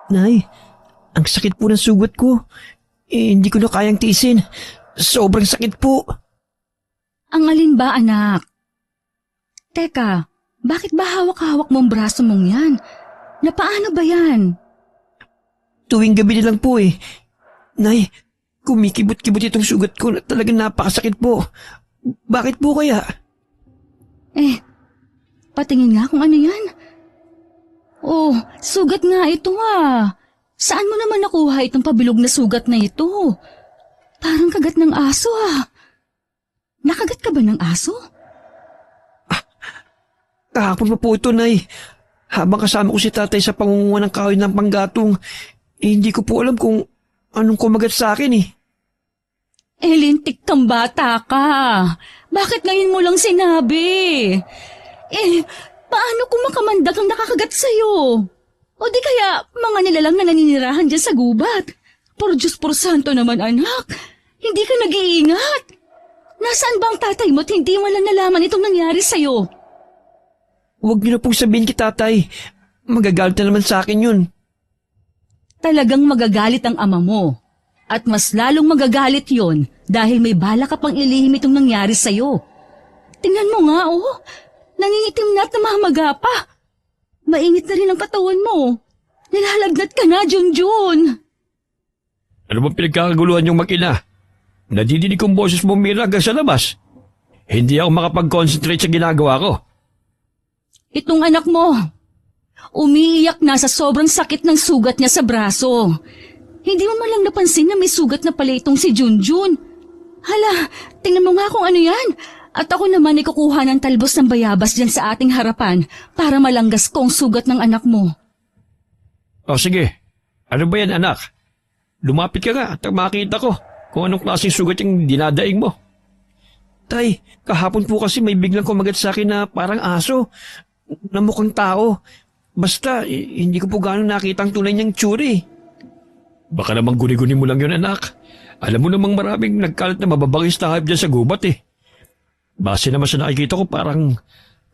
Nay, ang sakit po ng sugat ko. Hindi ko na kayang tiisin. Sobrang sakit po. Ang alin ba, anak? Teka, bakit ba hawak-hawak mong braso mong yan? Napaano ba yan? Tuwing gabi na lang po eh. Nay, kumikibot-kibot itong sugat ko na talagang napakasakit po. Bakit po kaya? Patingin nga kung ano yan. Oh, sugat nga ito ah. Saan mo naman nakuha itong pabilog na sugat na ito? Parang kagat ng aso ah. Nakagat ka ba ng aso? Kahapon pa po ito, Nay. Habang kasama ko si tatay sa pangunguha ng kahoy ng panggatong, hindi ko po alam kung anong kumagat sa akin eh. Lintik kang bata ka. Bakit ngayon mo lang sinabi? Paano kung makamandag ang nakakagat sa'yo? O di kaya mga nilalang na naninirahan dyan sa gubat? Por Diyos por Santo naman anak, hindi ka nag-iingat. Nasaan ba ang tatay mo at hindi mo lang nalaman itong nangyari sa'yo? Huwag niyo na pong sabihin kay tatay. Magagalit na naman sa akin yun. Talagang magagalit ang ama mo. At mas lalong magagalit yon dahil may bala ka pang ilihim itong nangyari sa'yo. Tingnan mo nga oh, nangingitim na at namamaga pa. Mainit na rin ang katawan mo. Nilalagnat ka na, Junjun. Ano bang pinagkakaguluhan yung mag-ina? Nadidinig kong boses mo, Mira, hanggang sa labas. Hindi ako makapag-concentrate sa ginagawa ko. Itong anak mo, umiiyak na sa sobrang sakit ng sugat niya sa braso. Hindi mo man lang napansin na may sugat na pala itong si Junjun. Hala, tingnan mo nga kung ano yan. At ako naman ay kukuha ng talbos ng bayabas dyan sa ating harapan para malanggas ko ang sugat ng anak mo. O sige, ano ba yan anak? Lumapit ka nga at makita ko kung anong klaseng sugat yung dinadaing mo. Tay, kahapon po kasi may biglang kumagat sa akin na parang aso. Na mukhang tao. Basta, hindi ko po gano'ng nakita ang tunay niyang tsuri. Baka namang guni-guni mo lang yun anak. Alam mo namang maraming nagkalat na mababangis na hayop dyan sa gubat eh. Base naman sa nakikita ko parang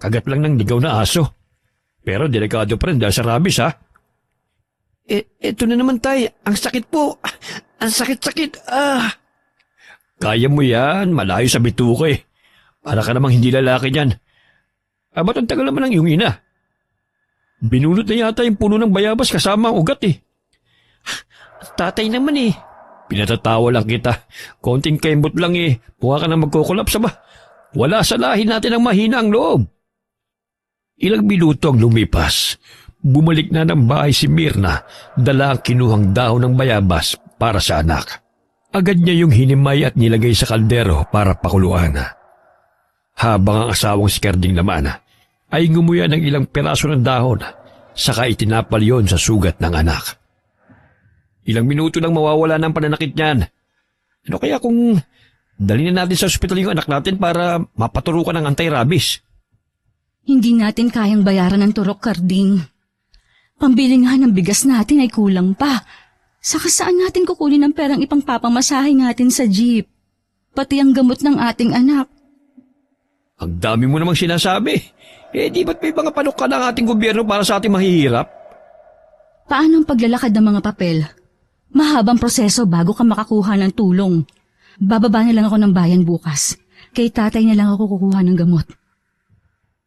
kagat lang ng ligaw na aso. Pero delikado pa rin dahil sa rabies ha. Eto na naman tay, ang sakit po. Ang sakit-sakit. Kaya mo yan, malayo sa bituka eh. Para ka namang hindi lalaki niyan. Ba't ang tagal naman ng iyong ina? Binulot na yata yung puno ng bayabas kasama ang ugat eh. Tatay naman eh. Pinatatawa lang kita. Konting kembot lang eh. Mukha ka na magkukulaps ba? Wala sa lahi natin ang mahina ang loob. Ilang minuto ang lumipas. Bumalik na ng bahay si Mirna, dala ang kinuhang dahon ng bayabas para sa anak. Agad niya yung hinimay at nilagay sa kaldero para pakuluan. Habang ang asawang si Kerding naman ay ngumuya ng ilang piraso ng dahon, saka itinapal yon sa sugat ng anak. Ilang minuto nang mawawala ng pananakit niyan. Ano kaya kung dalhin na natin sa ospital yung anak natin para mapaturukan ng anti-rabies? Hindi natin kayang bayaran ng turok, Karding. Pambili nga ng bigas natin ay kulang pa. Saka saan natin kukunin ang perang ipangpapamasahe natin sa jeep? Pati ang gamot ng ating anak. Ang dami mo namang sinasabi. Di ba't may mga panukala ng ating gobyerno para sa ating mahihirap? Paano ang paglalakad ng mga papel? Mahabang proseso bago ka makakuha ng tulong. Bababa na lang ako ng bayan bukas. Kay tatay na lang ako kukuha ng gamot.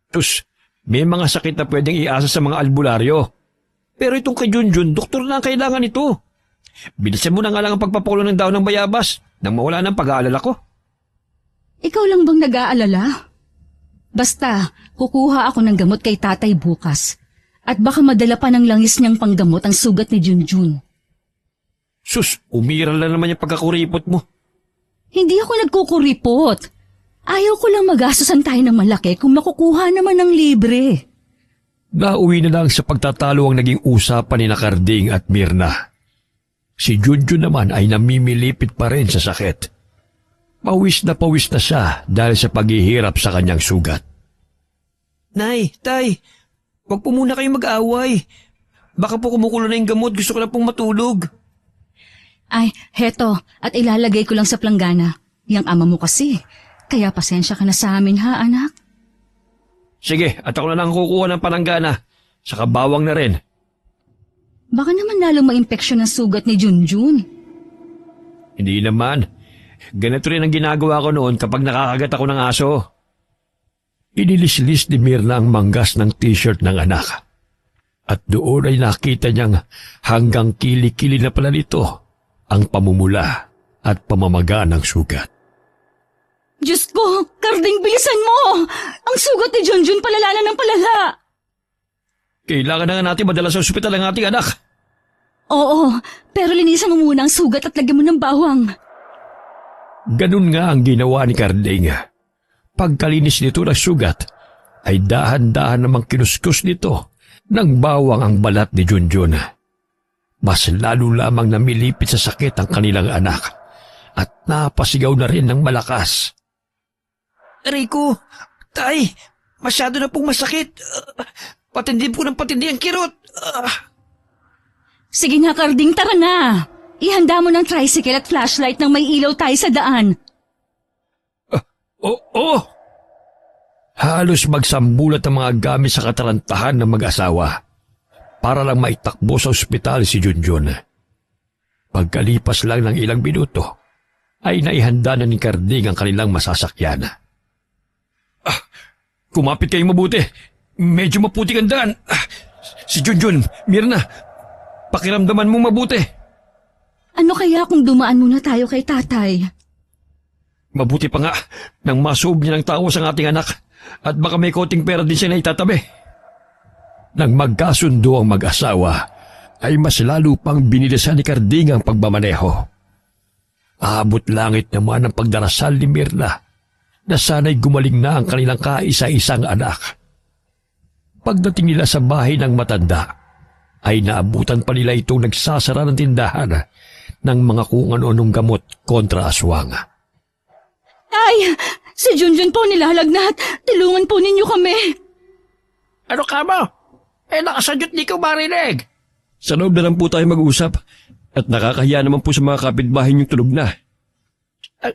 Tus, may mga sakit na pwedeng iasa sa mga albularyo. Pero itong kay Junjun, doktor na ang kailangan ito. Bilisan mo na nga lang ang pagpapulo ng dahon ng bayabas nang mawala ng pag-aalala ko. Ikaw lang bang nag-aalala? Basta, kukuha ako ng gamot kay tatay bukas. At baka madala pa ng langis niyang panggamot ang sugat ni Junjun. Sus, umiral na naman yung pagkakuripot mo. Hindi ako nagkukuripot. Ayaw ko lang magastosan tayo ng malaki kung makukuha naman ng libre. Nauwi na lang sa pagtatalo ang naging usapan ni Karding at Mirna. Si Junjun naman ay namimilipit pa rin sa sakit. Pawis na siya dahil sa paghihirap sa kanyang sugat. Nay, tay, huwag po muna kayong mag-away. Baka po kumukulo na yung gamot, gusto ko na pong matulog. Ay, heto, at ilalagay ko lang sa planggana. Yang ama mo kasi. Kaya pasensya ka na sa amin ha, anak? Sige, at ako na lang kukuha ng pananggana. Saka bawang na rin. Baka naman lalong ma-impeksyon ang sugat ni Junjun. Hindi naman. Ganito rin ang ginagawa ko noon kapag nakakagat ako ng aso. Inilislis ni Mirna ang manggas ng t-shirt ng anak. At doon ay nakita niyang hanggang kili-kili na pala nito ang pamumula at pamamaga ng sugat. Diyos ko, Karding, bilisan mo! Ang sugat ni Junjun palala na ng palala. Kailangan na nga natin madala sa ospital ang ating anak. Oo, pero linisan mo muna ang sugat at lagyan mo ng bawang. Ganun nga ang ginawa ni Carding. Pagkalinis nito ng sugat, ay dahan-dahan namang kinuskus nito ng bawang ang balat ni Junjun. Mas lalo lamang namilipit sa sakit ang kanilang anak at napasigaw na rin ng malakas. Rico, tay, masyado na pong masakit. Patindi po ng patindi ang kirot. Sige na, Karding, tara na. Ihanda mo ng tricycle at flashlight nang may ilaw tayo sa daan. Oo! Halos magsambulat ang mga gamit sa katarantahan ng mag-asawa para lang maitakbo sa ospital si Junjun. Pagkalipas lang ng ilang minuto, ay naihanda na ni Carding ang kanilang masasakyan. Kumapit kayong mabuti. Medyo maputik ang daan. Si Junjun, Mirna, pakiramdaman mo mabuti. Ano kaya kung dumaan muna tayo kay tatay? Mabuti pa nga nang masuob niya ng tao sa ating anak at baka may konting pera din siya na itatabi. Nang magkasundo ang mag-asawa, ay mas lalo pang binilisan ni Carding ang pagmamaneho. Abot langit naman ang pagdarasal ni Mirna na sana'y gumaling na ang kanilang kaisa-isang anak. Pagdating nila sa bahay ng matanda, ay naabutan pa nila itong nagsasara ng tindahan ng mga kung ano-anong gamot kontra aswang. Ay, si Junjun po nilalagnat. Tulungan po ninyo kami. Ano ka mo? Nakasadyot di ko marinig. Sa loob na lang po tayo mag-usap at nakakahiya naman po sa mga kapitbahay niyong tulog na.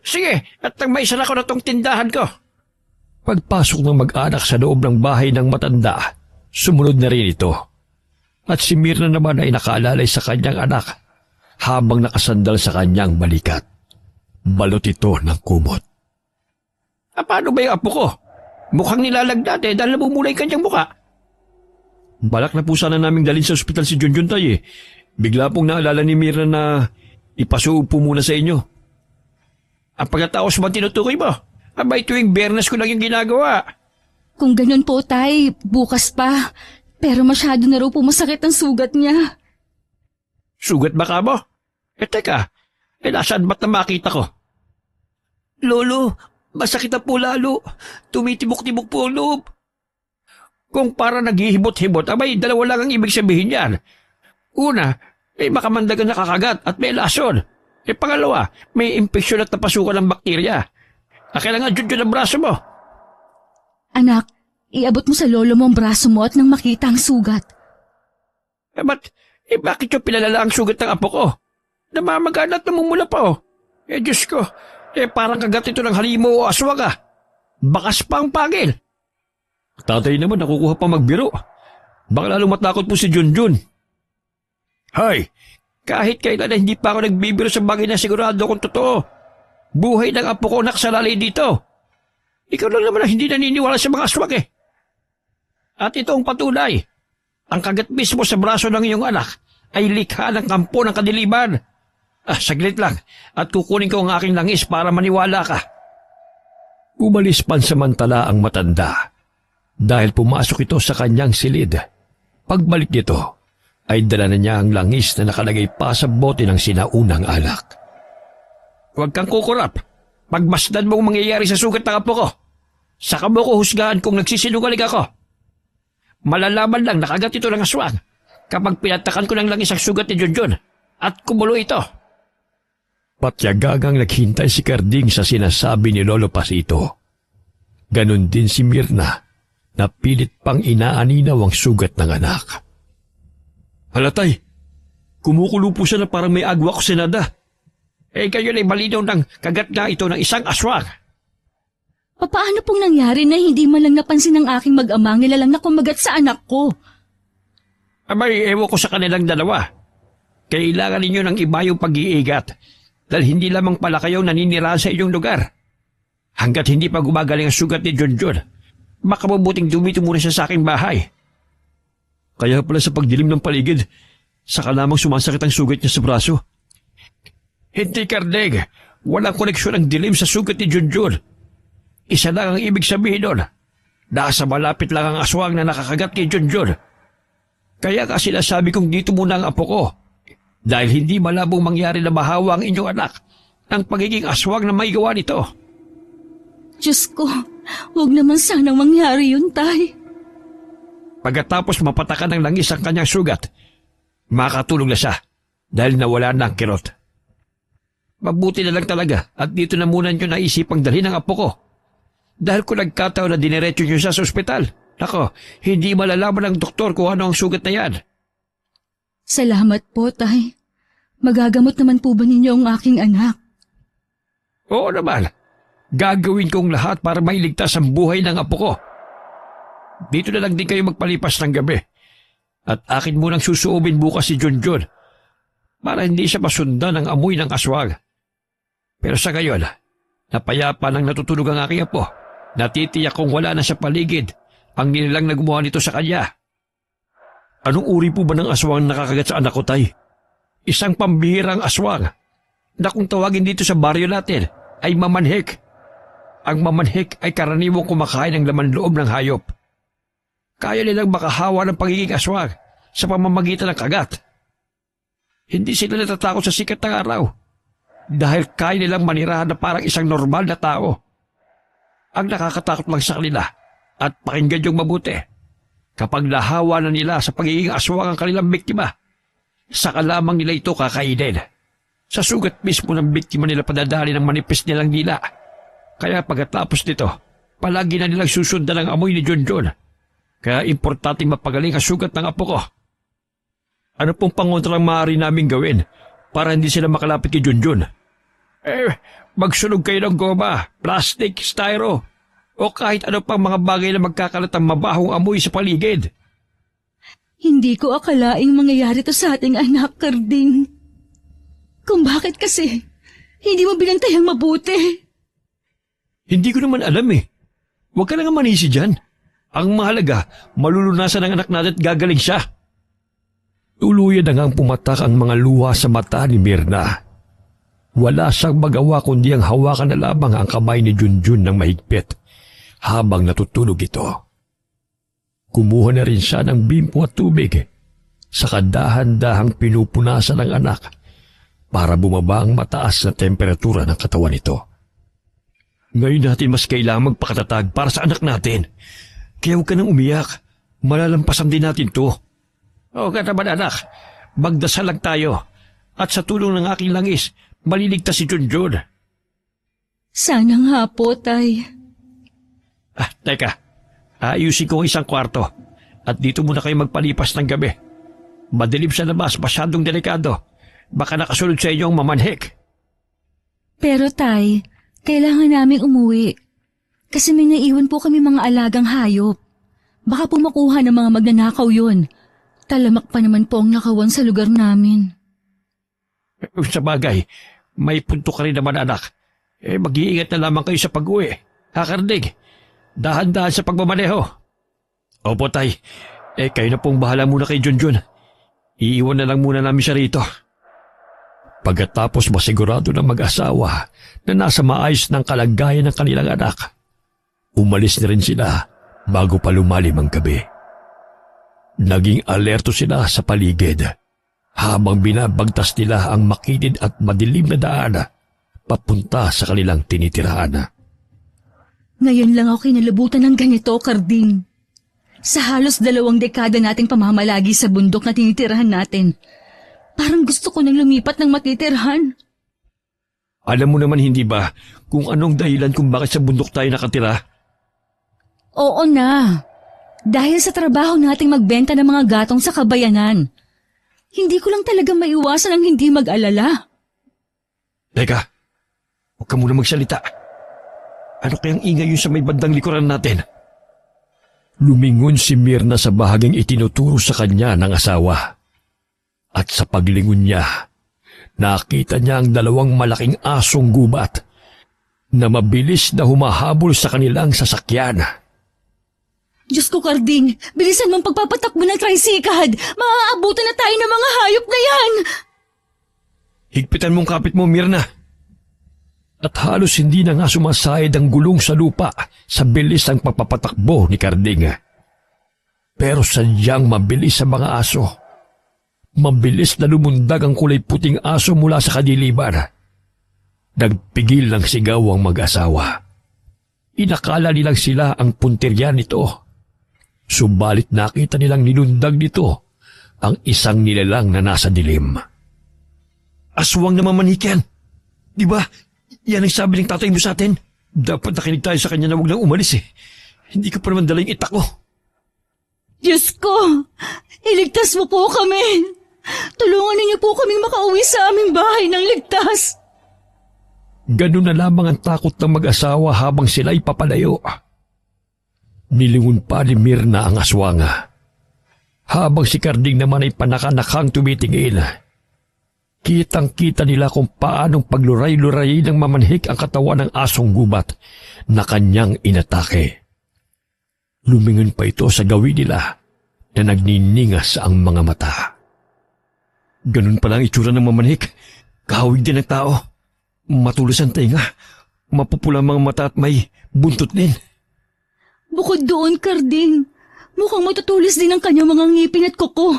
Sige, at nang maisa na ko na tong tindahan ko. Pagpasok ng mag-anak sa loob ng bahay ng matanda, sumunod na rin ito. At si Mirna naman ay nakaalalay sa kanyang anak habang nakasandal sa kanyang balikat. Balot ito ng kumot. Paano ba yung apo ko? Mukhang nilalagnat dahil namumula yung kanyang mukha. Balak na po sana naming dalhin sa ospital si Junjun tay. Bigla pong naalala ni Mirna na ipasuog po muna sa inyo. Ang pagkataos man tinutukoy mo, abay tuwing Biyernes ko lang yung ginagawa. Kung ganun po, tay, bukas pa. Pero masyado na raw po masakit ang sugat niya. Sugat ba ka mo? Teka, nasaan ba't na makita ko? Lolo, masakit na po lalo. Tumitibok-tibok po ang loob. Kung para naghihibot-hibot, abay dalawa lang ang ibig sabihin yan. Una, may makamandagang nakakagat at may lason. Pangalawa, may impeksyon at napasukan ng bakterya. Kailangan Junjun ang braso mo. Anak, iabot mo sa lolo mo ang braso mo at nang makita ang sugat. Bakit yung pinalala ang sugat ng apo ko? Namamagaan at namumula pa oh. Diyos ko, parang kagat ito ng halimo o aswang ah. Bakas pa ang pagil. Tatay naman nakukuha pa magbiro. Baka lalong matakot po si Junjun. Hoy, kahit kailan na hindi pa ako nagbibiro sa bagay na sigurado kung totoo. Buhay ng apo ko nakasalalay dito. Ikaw lang naman ang hindi naniniwala sa mga aswang eh. At ito ang patunay. Ang kagat mismo sa braso ng iyong anak ay likha ng kampo ng kadiliman. Saglit lang at kukunin ko ang aking langis para maniwala ka. Umalis pansamantala ang matanda dahil pumasok ito sa kanyang silid. Pagbalik nito ay dala na niya ang langis na nakalagay pa sa bote ng sinaunang anak. Huwag kang kukurap. Pagmasdan mong mangyayari sa sugat ng apo ko. Saka mo ko husgahan kung nagsisinungaling ako. Malalaman lang nakagat ito ng aswang kapag pinatakan ko ng langis ang sugat ni Junjun at kumulo ito. Patyagang naghintay si Carding sa sinasabi ni Lolo Pasito. Ganon din si Mirna na pilit pang inaaninaw ang sugat ng anak. Halatay, kumukulo po siya na parang may agwa ko sinada. Kayo ay malinaw ng kagat nga ito ng isang aswang. Paano pong nangyari na hindi man lang napansin ng aking mag-amang nilalang na kumagat sa anak ko? Abay, ewan ko sa kanilang dalawa. Kailangan ninyo ng iba yung pag-iigat dahil hindi lamang pala kayo naninirahan sa inyong lugar. Hanggat hindi pa gumagaling ang sugat ni Junjun, baka mabuting dumito muna siya sa aking bahay. Kaya pala sa pagdilim ng paligid, saka lamang sumasakit ang sugat niya sa braso. Hindi, Kardeg. Walang koneksyon ang dilim sa sugat ni Junjun. Isa lang ang ibig sabihin nun. Nasa malapit lang ang aswang na nakakagat kay Junjun. Kaya kasi nasabi kong dito muna ang apo ko. Dahil hindi malabong mangyari na mahawa ang inyong anak ng pagiging aswang na may gawa nito. Diyos ko, huwag naman sanang mangyari yun, Tay. Pagkatapos mapatakan ng langis ang kanyang sugat, makatulog na siya dahil nawala na ang kirot. Mabuti na lang talaga at dito na muna nyo naisipang dalhin ang apo ko. Dahil kung nagkataon na diniretso nyo siya sa ospital, nako, hindi malalaman ng doktor kung ano ang sugat na yan. Salamat po, Tay. Magagamot naman po ba ninyo ang aking anak? Oo naman, gagawin kong lahat para mailigtas ang buhay ng apo ko. Dito na lang din kayo magpalipas ng gabi. At akin munang susuubin bukas si Junjun para hindi siya masundan ng amoy ng aswang. Pero sa gayon, napayapa nang natutulog ang aking apo. Natitiyak kong wala na sa paligid ang nilalang na gumawa nito sa kanya. Anong uri po ba ng aswang nakakagat sa anak ko, Tay? Isang pambihirang aswang na kung tawagin dito sa baryo natin ay mamanhik. Ang mamanhik ay karaniwang kumakain ng laman loob ng hayop. Kaya nilang makahawa ng pagiging aswang sa pamamagitan ng kagat. Hindi sila natatakot sa sikat ng araw dahil kaya nilang manirahan na parang isang normal na tao. Ang nakakatakot lang sa kanila at pakinggan yung mabuti. Kapag nahawa na nila sa pagiging aswang ang kanilang biktima, saka lamang nila ito kakainin. Sa sugat mismo ng biktima nila padadali ng manipis nilang dila. Kaya pagkatapos nito, palagi na nilang susundan ang amoy ni Junjun. Kaya importante mapagaling ang sugat ng apo ko. Ano pong pangontra ang maaari namin gawin para hindi sila makalapit kay Junjun? Magsunog kayo ng goma, plastic, styro, o kahit ano pang mga bagay na magkakalat ang mabahong amoy sa paligid. Hindi ko akalaing mangyayari to sa ating anak, Karding. Kung bakit kasi, hindi mo binantayang mabuti. Hindi ko naman alam eh. Huwag ka na nga manisi dyan. Ang mahalaga, malulunasan ng anak natin at gagaling siya. Tuluyan na ngang pumatak ang mga luha sa mata ni Mirna. Wala siyang magawa kundi ang hawakan na lamang ang kamay ni Junjun ng mahigpit habang natutulog ito. Kumuha na rin siya ng bimpo at tubig sa dahan-dahang pinupunasan ng anak para bumaba ang mataas na temperatura ng katawan nito. Ngayon natin mas kailangang magpakatatag para sa anak natin. Kaya huwag ka nang umiyak. Malalampasan din natin to. Oo ka naman anak, magdasal lang tayo. At sa tulong ng aking langis, maliligtas si Junjun. Sana nga po, Tay. Teka, ayusin ko ang isang kwarto. At dito muna kayo magpalipas ng gabi. Madilim sa labas, masyadong delikado. Baka nakasunod sa inyo ang mamanhik. Pero Tay, kailangan naming umuwi. Kasi may naiwan po kami mga alagang hayop. Baka po makuha ng mga magnanakaw yun. Talamak pa naman po ang nakawan sa lugar namin. Sa bagay, may punto ka rin naman anak. Mag-iingat na lamang kayo sa pag-uwi. Karding, dahan-dahan sa pagmamaneho. Opo, Tay. Kayo na pong bahala muna kay Junjun. Iiwan na lang muna namin siya rito. Pagkatapos masigurado ng mag-asawa na nasa maayos ng kalagayan ng kanilang anak, umalis na rin sila bago pa lumalim ang gabi. Naging alerto sila sa paligid habang binabagtas nila ang makitid at madilim na daan papunta sa kanilang tinitirahan. Ngayon lang ako kinalabutan ng ganito, Karding. Sa halos 2 dekada nating pamamalagi sa bundok na tinitirahan natin, parang gusto ko nang lumipat ng matitirahan. Alam mo naman hindi ba kung anong dahilan kung bakit sa bundok tayo nakatira? Oo na. Dahil sa trabaho nating magbenta ng mga gatong sa kabayanan. Hindi ko lang talaga maiwasan ang hindi mag-alala. Teka, huwag ka muna magsalita. Ano kayang ingay yun sa may bandang likuran natin? Lumingon si Mirna sa bahaging itinuturo sa kanya ng asawa. At sa paglingon niya, nakita niya ang dalawang malaking asong gubat na mabilis na humahabol sa kanilang sasakyan. Diyos ko, Karding, bilisan mong pagpapatakbo ng tricycad. Maaabutan na tayo ng mga hayop na yan. Higpitan mong kapit mo, Mirna. At halos hindi na nga sumasayad ang gulong sa lupa sa bilis ng pagpapatakbo ni Karding. Pero sadyang mabilis sa mga aso. Mabilis na lumundag ang kulay puting aso mula sa kadiliman. Nagpigil ng sigaw ang mag-asawa. Inakala nilang sila ang puntirya nito. Subalit nakita nilang nilundag nito ang isang nilalang na nasa dilim. Aswang na mamanik yan. Di ba? Yan ang sabi ng tatay mo sa atin. Dapat nakinig tayo sa kanya na huwag lang umalis eh. Hindi ka pa naman dala yung itak ko. Diyos ko, iligtas mo po kami. Tulungan ninyo po kaming makauwi sa aming bahay ng ligtas. Ganun na lamang ang takot ng mag-asawa habang sila'y papalayo. Nilingon pa ni Mirna ang aswanga. Habang si Karding naman ay panakanakang tumitingin. Kitang-kita nila kung paanong pagluray-luray ng mamanhik ang katawan ng asong gubat na kanyang inatake. Lumingon pa ito sa gawi nila na nagniningas ang mga mata. Ganun pala ang itsura ng mamanhik. Kahawig din ng tao. Matulis ang tenga. Mapupula ang mga mata at may buntot din. Bukod doon, Karding, mukhang matutulis din ang kanyang mga ngipin at kuko.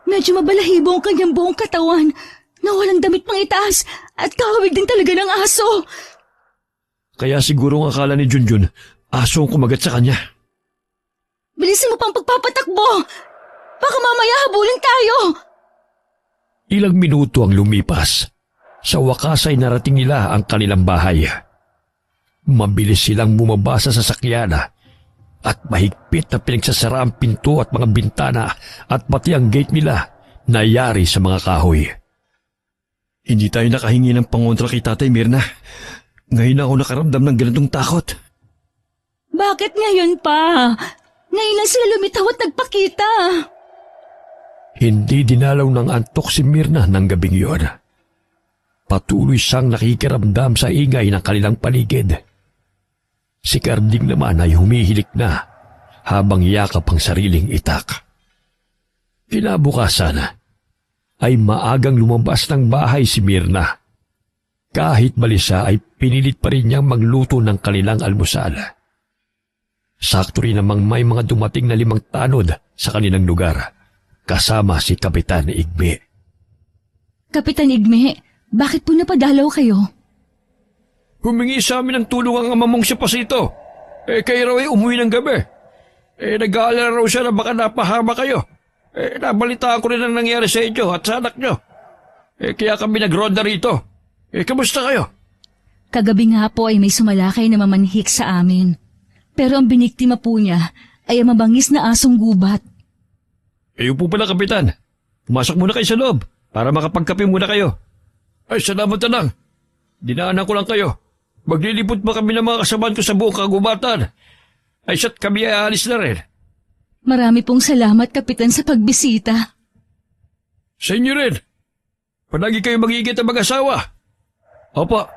Medyo mabalahibo ang kanyang buong katawan na walang damit pang itaas at kahawig din talaga ng aso. Kaya siguro ang akala ni Junjun, aso ang kumagat sa kanya. Bilisan mo pang pagpapatakbo. Baka mamaya habulin tayo. Ilang minuto ang lumipas. Sa wakas ay narating nila ang kanilang bahay. Mabilis silang bumaba sa sasakyan at mahigpit na pinagsasara ang pinto at mga bintana at pati ang gate nila na yari sa mga kahoy. Hindi tayo nakahingi ng pangontra kay Tatay Mirna. Ngayon ako nakaramdam ng ganitong takot. Bakit ngayon pa? Ngayon lang sila lumitaw at nagpakita. Hindi dinalaw ng antok si Mirna ng gabing iyon. Patuloy siyang nakikiramdam sa ingay ng kanilang paligid. Si Karding naman ay humihilik na habang yakap ang sariling itak. Kinabukasan ay maagang lumabas ng bahay si Mirna. Kahit balisa ay pinilit pa rin niyang magluto ng kanilang almusal. Sakto rin namang may mga dumating na 5 tanod sa kanilang lugar, kasama si Kapitan Igme. Kapitan Igme, bakit po napadalaw kayo? Humingi sa amin ng tulong ang amamong si Pasito. Kayo raw ay umuwi ng gabi. Nag-aalala raw siya na baka napahama kayo. Nabalitaan ko rin ang nangyari sa inyo at sa anak nyo. Kaya kami nagronda rito. Kamusta kayo? Kagabi nga po ay may sumalakay na mamanhik sa amin. Pero ang biniktima po niya ay ang mabangis na asong gubat. Ayun po pala, Kapitan. Pumasok muna kayo sa loob para makapagkape muna kayo. Ay, salamat na lang. Dinaanan ko lang kayo. Maglilipot pa kami ng mga kasamaan ko sa buong kagubatan. Ay, siya't kami ay aalis na rin. Marami pong salamat, Kapitan, sa pagbisita. Sa inyo rin. Palagi kayo mag-iigit ang mag-asawa. Opo.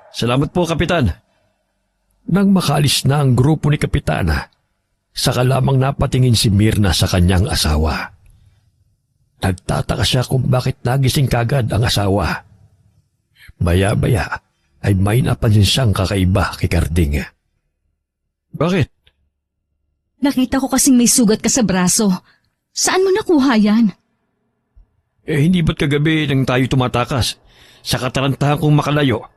Salamat po, Kapitan. Nang makalis na ang grupo ni Kapitana, saka lamang napatingin si Mirna sa kanyang asawa. Nagtataka siya kung bakit nagising kagad ang asawa. Baya-baya ay may napansin siyang kakaiba kay Karding. Bakit? Nakita ko kasing may sugat ka sa braso. Saan mo nakuha yan? Hindi ba't kagabi nang tayo tumatakas? Sa katarantahan kong makalayo,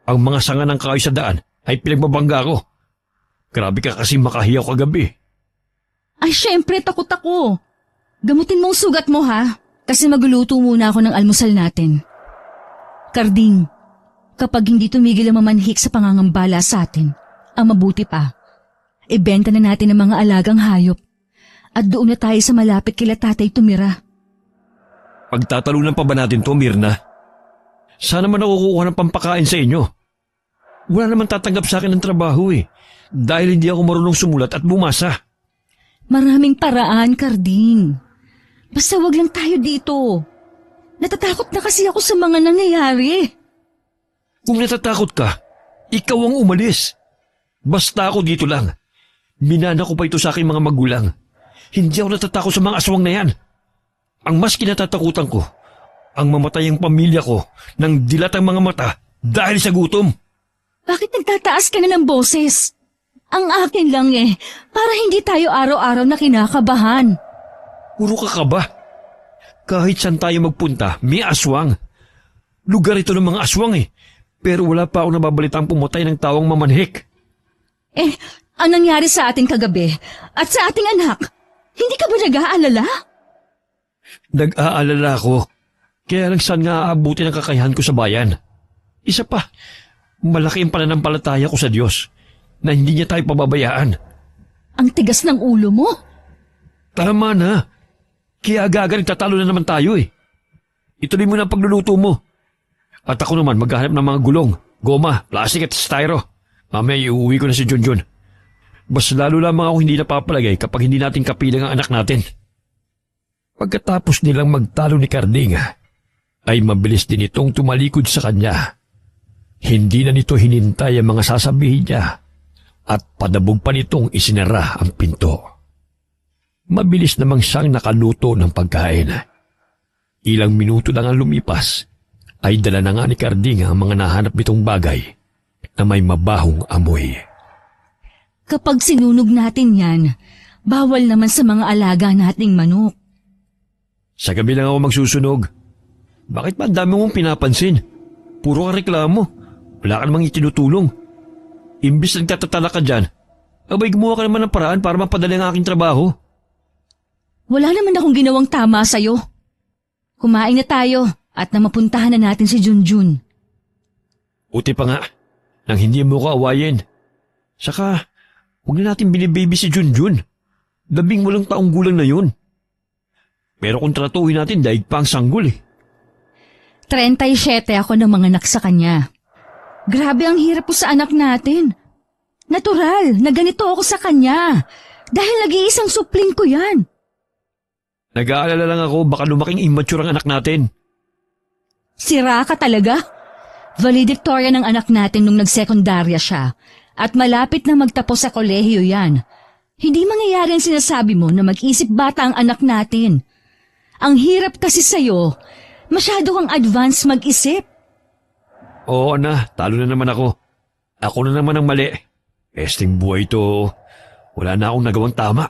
ang mga sanga ng kahoy sa daan ay pinagbabangga ko. Grabe ka kasi makahiyaw kagabi. Ay, syempre, takot ako. Gamutin mo ang sugat mo, ha? Kasi magluluto muna ako ng almusal natin. Karding, kapag hindi tumigil ang mamanhik sa pangangambala sa atin, ang mabuti pa, ibenta na natin ang mga alagang hayop at doon na tayo sa malapit kila tatay tumira. Pagtatalunan pa ba natin to, Mirna? Sana man nakukuha ng pampakain sa inyo. Wala naman tatanggap sa akin ng trabaho dahil hindi ako marunong sumulat at bumasa. Maraming paraan, Karding. Basta wag lang tayo dito. Natatakot na kasi ako sa mga nangyayari. Kung natatakot ka, ikaw ang umalis. Basta ako dito lang. Minana ko pa ito sa aking mga magulang. Hindi ako natatakot sa mga aswang na yan. Ang mas kinatatakutan ko, ang mamatay ang pamilya ko ng dilat ang mga mata dahil sa gutom. Bakit nagtataas ka na ng boses? Ang akin lang para hindi tayo araw-araw na kinakabahan. Puro ka ba? Kahit saan tayo magpunta, may aswang. Lugar ito ng mga aswang Pero wala pa akong nababalitang pumatay ng tawang mamanhik. Ang nangyari sa ating kagabi at sa ating anak, hindi ka ba nag-aalala? Nag-aalala ako. Kaya lang saan nga aabuti ng kakayahan ko sa bayan. Isa pa, malaki ang pananampalataya ko sa Diyos na hindi niya tayo pababayaan. Ang tigas ng ulo mo. Tama na. Kaya agad nagtatalo na naman tayo Ituloy mo na ang pagluluto mo. At ako naman maghahanap ng mga gulong, goma, plastic at styro. Mamaya iuwi ko na si Junjun. Mas lalo lamang ako hindi napapalagay kapag hindi natin kapilang ang anak natin. Pagkatapos nilang magtalo ni Karding, ay mabilis din itong tumalikod sa kanya. Hindi na nito hinintay ang mga sasabihin niya at padabog pa nitong isinara ang pinto. Mabilis namang siyang nakaluto ng pagkain. Ilang minuto lang ang lumipas ay dala na nga ni Karding ang mga nahanap nitong bagay na may mabahong amoy. Kapag sinunog natin yan, bawal naman sa mga alaga nating manok. Sa gabi lang ako magsusunog. Bakit ba ang dami mong pinapansin? Puro ka reklamo. Wala ka namang itinutulong. Imbis na nagtatatala ka dyan, abay gumawa ka naman ng paraan para mapadali ang aking trabaho. Wala naman akong ginawang tama sa'yo. Kumain na tayo at na mapuntahan na natin si Junjun. Uti pa nga, nang hindi mo ko awayin. Saka, huwag na natin binibaby si Junjun. 18 taong gulang na yun. Pero kung tratuhin natin, daig pa ang sanggol 37 ako ng mga anak sa kanya. Grabe ang hirap po sa anak natin. Natural na ganito ako sa kanya. Dahil nag-iisang supling ko yan. Nag-aalala lang ako baka lumaking immature ang anak natin. Sira ka talaga? Valedictorian ng anak natin nung nagsekundarya siya. At malapit na magtapos sa kolehiyo yan. Hindi mangyayari ang sinasabi mo na mag-isip bata ang anak natin. Ang hirap kasi sa'yo, masyado kang advance mag-isip. Oo na, talo na naman ako. Ako na naman ang mali. Esting buhay to, wala na akong nagawang tama.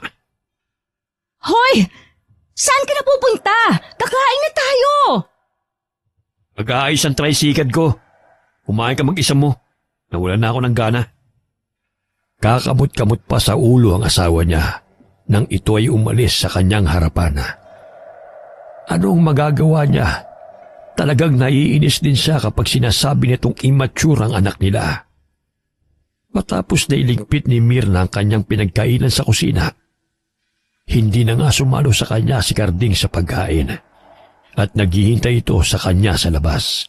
Hoy! Saan ka na pupunta? Kakain na tayo! Mag-aayos ang tricycad ko. Kumain ka mag-isa mo. Nawala na ako ng gana. Kakamot-kamot pa sa ulo ang asawa niya nang ito ay umalis sa kanyang harapan. Anong magagawa niya? Talagang naiinis din siya kapag sinasabi nitong immature ang anak nila. Matapos na iligpit ni Mirna ang kanyang pinagkainan sa kusina, hindi na nga sumalo sa kanya si Karding sa pagkain at naghihintay ito sa kanya sa labas.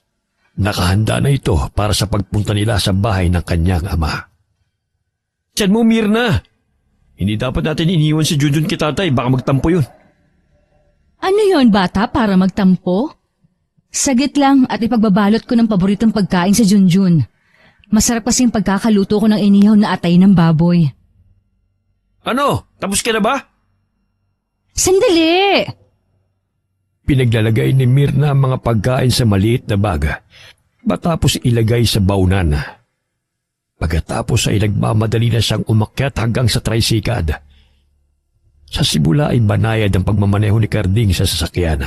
Nakahanda na ito para sa pagpunta nila sa bahay ng kanyang ama. Tiyan mo, Mirna! Hindi dapat natin iniwan si Junjun kay tatay, baka magtampo yun. Ano yon bata para magtampo? Sagit lang at ipagbabalot ko ng paboritong pagkain sa Junjun. Masarap kasing pagkakaluto ko ng inihaw na atay ng baboy. Ano? Tapos ka na ba? Sandali! Pinaglalagay ni Mirna ang mga pagkain sa maliit na baga matapos ilagay sa baunan. Pagkatapos ay nagmamadali na siyang umakyat hanggang sa tricycad. Sa simula ay banayad ang pagmamaneho ni Karding sa sasakyan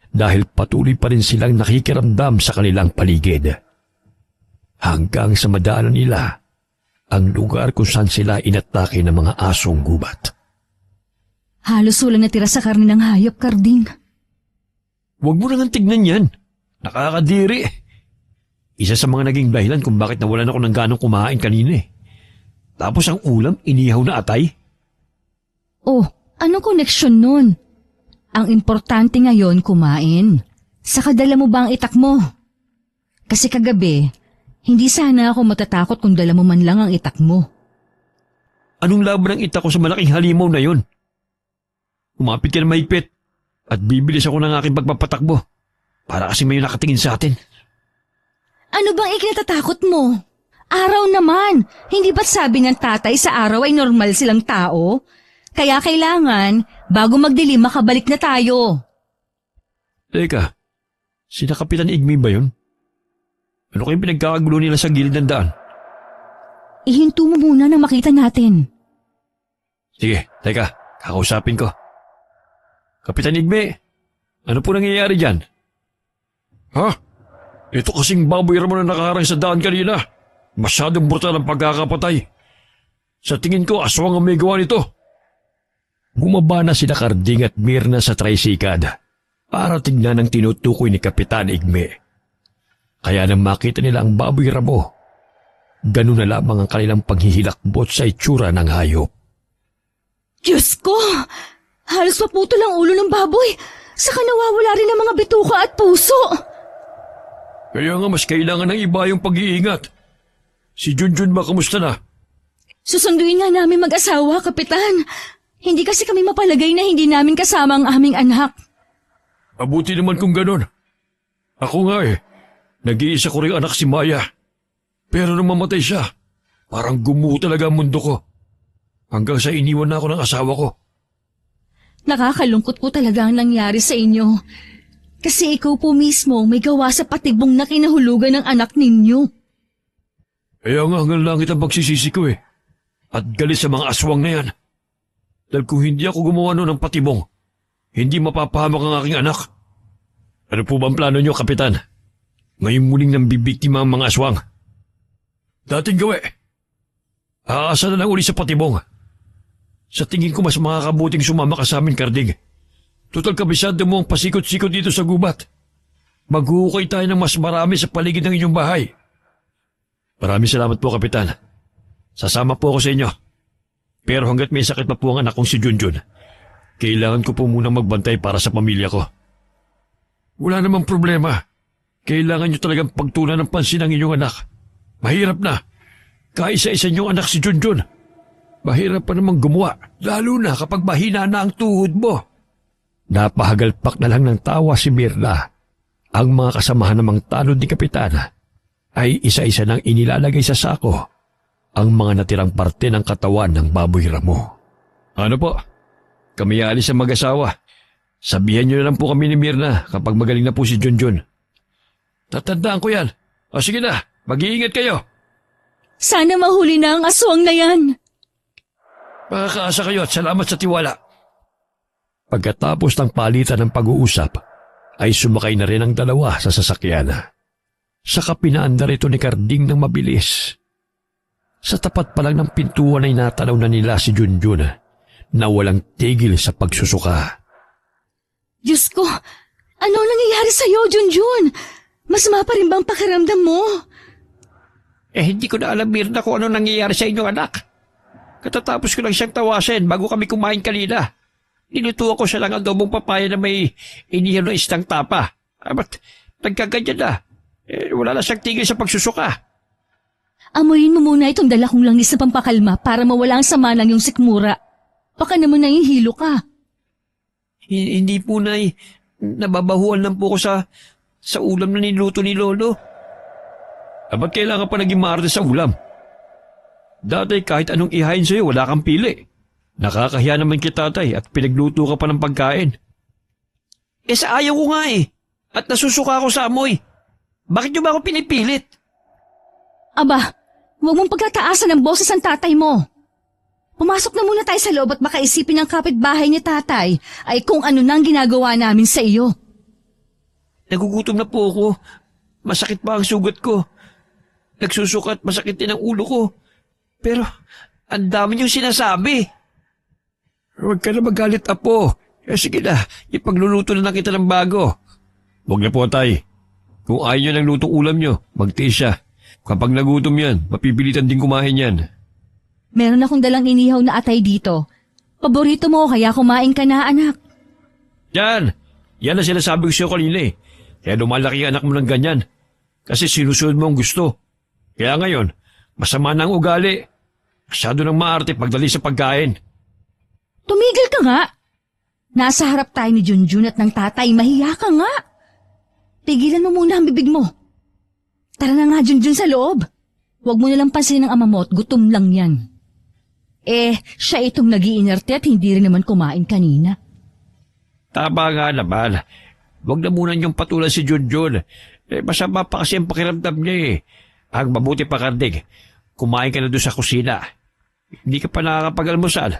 dahil patuloy pa rin silang nakikiramdam sa kanilang paligid. Hanggang sa madaanan nila ang lugar kung saan sila inatake ng mga asong gubat. Halos walang natira sa karne ng hayop, Karding. Huwag mo nang tignan yan. Nakakadiri. Isa sa mga naging dahilan kung bakit nawalan ako ng ganong kumain kanina. Tapos ang ulam, inihaw na atay. Oh, anong koneksyon nun? Ang importante ngayon kumain. Saka dala mo ba ang itak mo? Kasi kagabi, hindi sana ako matatakot kung dala mo man lang ang itak mo. Anong laban ng ita ko sa malaking halimaw na yon? Umapit ka na mahigpit at bibilis ako ng aking pagpapatakbo para kasi may nakatingin sa atin. Ano bang ikinatatakot mo? Araw naman. Hindi ba't sabi ng tatay sa araw ay normal silang tao? Kaya kailangan, bago magdilim makabalik na tayo. Teka, sina Kapitan Igme ba yun? Ano kayong pinagkakagulo nila sa gilid ng daan? Ihinto mo muna na makita natin. Sige, teka, kakausapin ko. Kapitan Igme, ano po nangyayari dyan? Ha? Ito kasing baboy Ramon na nakaharang sa daan kanina. Masyadong brutal ang pagkakapatay. Sa tingin ko, aswang ang may gawa nito. Bumaba na sina Karding at Mirna sa tricycad para tignan ang tinutukoy ni Kapitan Igme. Kaya nang makita nila ang baboy Ramo, ganun na lamang ang kanilang paghihilakbot sa itsura ng hayop. Diyos ko! Halos maputol ang ulo ng baboy. Saka nawawala rin ang mga bituka at puso. Kaya nga mas kailangan ng iba yung pag-iingat. Si Junjun ba kamusta na? Susunduin nga namin mag-asawa, Kapitan. Hindi kasi kami mapalagay na hindi namin kasama ang aming anak. Mabuti naman kung ganon. Ako nga nag-iisa ko rin anak si Maya. Pero nung mamatay siya, parang gumuho talaga ang mundo ko. Hanggang sa iniwan na ako ng asawa ko. Nakakalungkot po talaga ang nangyari sa inyo. Kasi ikaw po mismo may gawa sa patibong na kinahulugan ng anak ninyo. Kaya nga hanggang langit ang pagsisisi ko At galit sa mga aswang na yan. Dahil kung hindi ako gumawa nun ng patibong, hindi mapapahamak ang aking anak. Ano po ba ang plano niyo, Kapitan? Ngayon muling nang bibiktima ang mga aswang. Dating gawi. Aasa na lang uli sa patibong. Sa tingin ko mas makakabuting sumama ka sa amin, Karding. Total kabisado mo ang pasikot-sikot dito sa gubat. Maghuhukay tayo ng mas marami sa paligid ng inyong bahay. Maraming salamat po, Kapitan. Sasama po ako sa inyo. Pero hanggat may sakit pa po ang anak kong si Junjun, kailangan ko po munang magbantay para sa pamilya ko. Wala namang problema. Kailangan nyo talagang pagtunan ng pansin ang inyong anak. Mahirap na. Kaisa-isa niyong anak si Junjun. Mahirap pa namang gumawa, lalo na kapag mahina na ang tuhod mo. Napahagalpak na lang ng tawa si Mirna. Ang mga kasamahan namang tanod ni Kapitana ay isa-isa nang inilalagay sa sako ang mga natirang parte ng katawan ng baboy Ramo. Ano po? Kami alis sa mag-asawa. Sabihan niyo na lang po kami ni Mirna kapag magaling na po si Junjun. Tatandaan ko yan. O sige na, mag-iingat kayo. Sana mahuli na ang aswang na yan. Makakaasa kayo at salamat sa tiwala. Pagkatapos ng palitan ng pag-uusap, ay sumakay na rin ang dalawa sa sasakyan. Saka pinaandar ito ni Karding ng mabilis. Sa tapat pa lang ng pintuan ay natanaw na nila si Junjun na walang tigil sa pagsusuka. Diyos ko, ano nangyayari sa'yo, Junjun? Masama pa rin bang pakiramdam mo? Hindi ko na alam, Mirna, kung ano nangyayari sa inyong anak. Katatapos ko lang siyang tawasin bago kami kumain kanina. Nilutuan ko siya lang adobong papaya na may inihaw na istang tapa. Ba't nagkaganyan na? Wala na siyang tigil sa pagsusuka. Amuyin mo muna itong dala kong langis na pampakalma para mawala ang sama ng iyong sikmura. Baka naman nahihilo ka. Hindi po, Nay. Nababahuan lang po ko sa ulam na niluto ni Lolo. Ba't kailangan pa naging maarte sa ulam? Dati kahit anong ihain sa'yo, wala kang pili. Nakakahiya naman kita, Tay, at pinagluto ka pa ng pagkain. Sa ayaw ko nga At nasusuka ako sa amoy. Bakit niyo ba ako pinipilit? Aba, huwag mong pagtataasan ng boses ang tatay mo. Pumasok na muna tayo sa loob at baka isipin ng kapitbahay ni tatay ay kung ano nang ginagawa namin sa iyo. Nagugutom na po ako. Masakit pa ang sugat ko. Nagsusuka at masakit din ang ulo ko. Pero, ang dami niyong sinasabi. Huwag ka na magalit, Apo. Sige na, ipagluluto na kita ng bago. Huwag na po, Tay. Kung ayaw niyo ng lutong ulam niyo, magtiis siya. Kapag nagutom yan, mapipilitan din kumain yan. Meron akong dalang inihaw na atay dito. Paborito mo kaya kumain ka na, anak. Yan! Yan ang sinasabi ko sa'yo kanina Kaya lumalaki ang anak mo ng ganyan. Kasi sinusunod mo ang gusto. Kaya ngayon, masama na ang ugali. Masyado ng maarte pagdali sa pagkain. Tumigil ka nga. Nasa harap tayo ni Junjun at ng tatay, mahiya ka nga. Tigilan mo muna ang bibig mo. Tara na nga, Junjun, sa loob. Huwag mo nalang pansinin ng ama mo at gutom lang yan. Siya itong nag-iinerte at hindi rin naman kumain kanina. Tama nga naman. Huwag na muna niyong patulan si Junjun. Masama pa kasi ang pakiramdam niya eh. Ang mabuti pa, Kardig, kumain ka na doon sa kusina. Hindi ka pa nakakapag-almusal.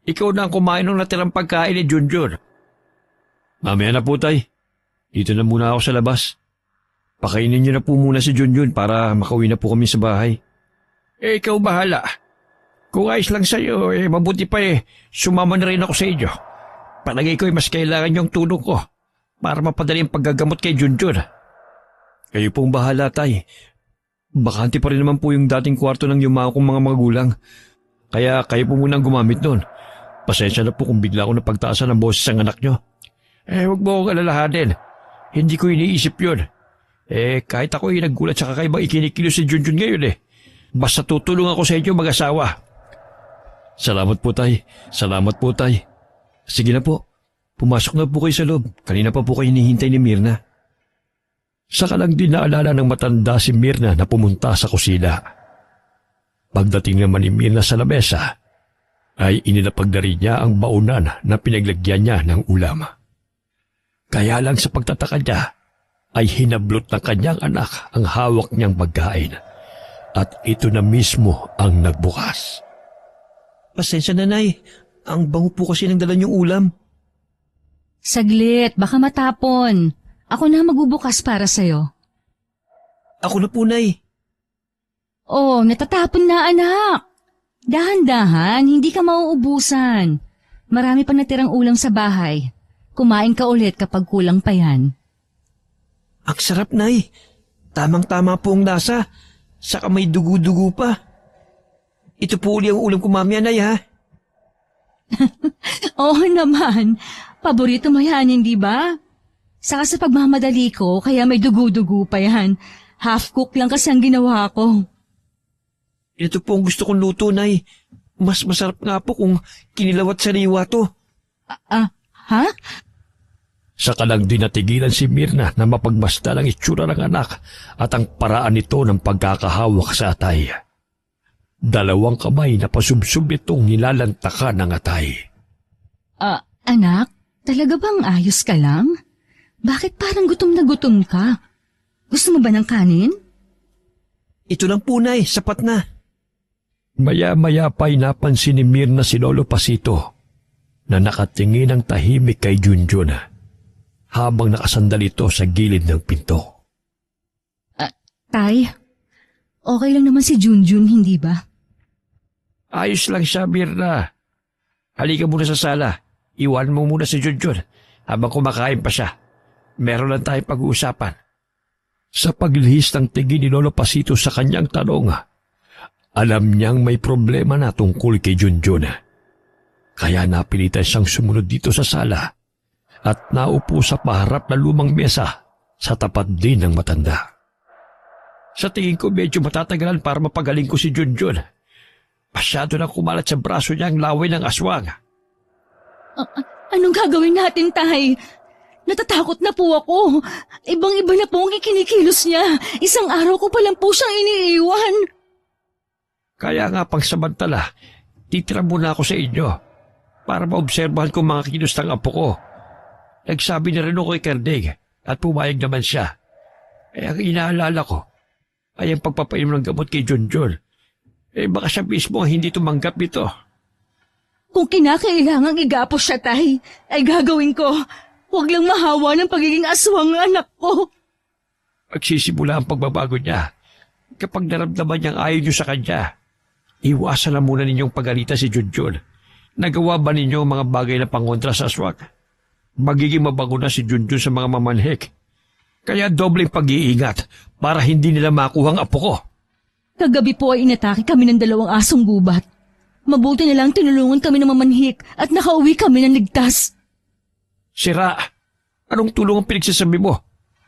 Ikaw na ang kumain ng natirang pagkain ni Junjun. Mamaya na po, tay. Dito na muna ako sa labas. Pakainin niyo na po muna si Junjun para makauwi na po kami sa bahay. Ikaw bahala. Kung ayos lang sa'yo, mabuti pa sumama na rin ako sa inyo. Palagay ko mas kailangan yung tulong ko para mapadali ang paggagamot kay Junjun. Kayo pong bahala, tay. Bakante pa rin naman po yung dating kwarto ng yumao kong mga magulang. Kaya kayo po munang gumamit nun. Pasensya na po kung bigla ko napagtaasan ng boses ang anak nyo. Huwag mo akong alalahanin. Hindi ko iniisip yun. Kahit ako naggulat sa kakaibang ikinikilos si Junjun ngayon Basta tutulong ako sa inyo mag-asawa. Salamat po, tay. Salamat po, tay. Sige na po. Pumasok na po kayo sa loob. Kanina pa po kayo hinihintay ni Mirna. Saka lang din naalala ng matanda si Mirna na pumunta sa kusina. Pagdating naman ni Mirna sa lamesa, ay inilapag na rin niya ang baunan na pinaglagyan niya ng ulam. Kaya lang sa pagtataka niya, ay hinablot ng kanyang anak ang hawak niyang pagkain. At ito na mismo ang nagbukas. Pasensya na, Nay. Ang bango po kasi ng dala niyong ulam. Saglit, baka matapon. Ako na magbubukas para sa'yo. Ako na po, Nay. Natatapon na, anak. Dahan-dahan, hindi ka mauubusan. Marami pang natirang ulam sa bahay. Kumain ka ulit kapag kulang pa yan. Ang sarap, Nay. Tamang-tama po ang lasa. Saka may dugo-dugo pa. Ito po uli ang ulam ko mamaya, Nay, ha? Oo naman. Paborito mo yan, hindi ba? Saka sa pagmamadali ko, kaya may dugo-dugo pa yan. Half-cook lang kasi ang ginawa ko. Ito po ang gusto kong luto, Nay. Mas masarap nga po kung kinilawat sariwa to. Ha? Saka lang din natigilan si Mirna na mapagmasdan ang itsura ng anak at ang paraan nito ng pagkakahawak sa atay. Dalawang kamay na pasubsub itong nilalantakan ng atay. Anak, talaga bang ayos ka lang? Bakit parang gutom na gutom ka? Gusto mo ba ng kanin? Ito lang po, Nay. Sapat na. Maya-maya pa'y napansin ni Mirna si Lolo Pasito na nakatingin ng tahimik kay Junjun habang nakasandal ito sa gilid ng pinto. Tay, okay lang naman si Junjun, hindi ba? Ayos lang siya, Mirna. Halika muna sa sala. Iwan mo muna si Junjun habang kumakain pa siya. Meron lang tayong pag-uusapan. Sa paglihis ng tingin ni Lolo Pasito sa kanyang tanong, alam niyang may problema na tungkol kay Junjun. Kaya napilitan siyang sumunod dito sa sala at naupo sa paharap na lumang mesa sa tapat din ng matanda. Sa tingin ko medyo matatagalan para mapagaling ko si Junjun. Masyado na kumalat sa braso niya ang laway ng aswang. Anong gagawin natin, Tay? Natatakot na po ako. Ibang-iba na po ang ikinikilos niya. Isang araw ko pa lang po siyang iniiwan. Kaya nga pangsamantala, titira muna ako sa inyo para maobserbahan ko mga kilos ng apo ko. Nagsabi na rin ako kay Kardig at pumayag naman siya. Ang inaalala ko ay ang pagpapainom ng gamot kay Junjun. Baka siya mismo hindi tumanggap nito. Kung kinakailangang igapos siya, Tay, ay gagawin ko. Huwag lang mahawa ng pagiging aswang ng anak ko. Magsisimula ang pagbabago niya. Kapag naramdaman niyang ayaw niyo sa kanya, iwasan na muna ninyong pagalitan si Junjun. Nagawa ba ninyo ang mga bagay na pangontra sa aswang? Magiging mabago na si Junjun sa mga mamanhik. Kaya dobleng pag-iingat para hindi nila makuha ang apo ko. Kagabi po ay inatake kami ng 2 asong gubat. Mabuti na lang tinulungan kami ng mamanhik at nakauwi kami ng ligtas. Sira, anong tulong ang pinagsasabi mo?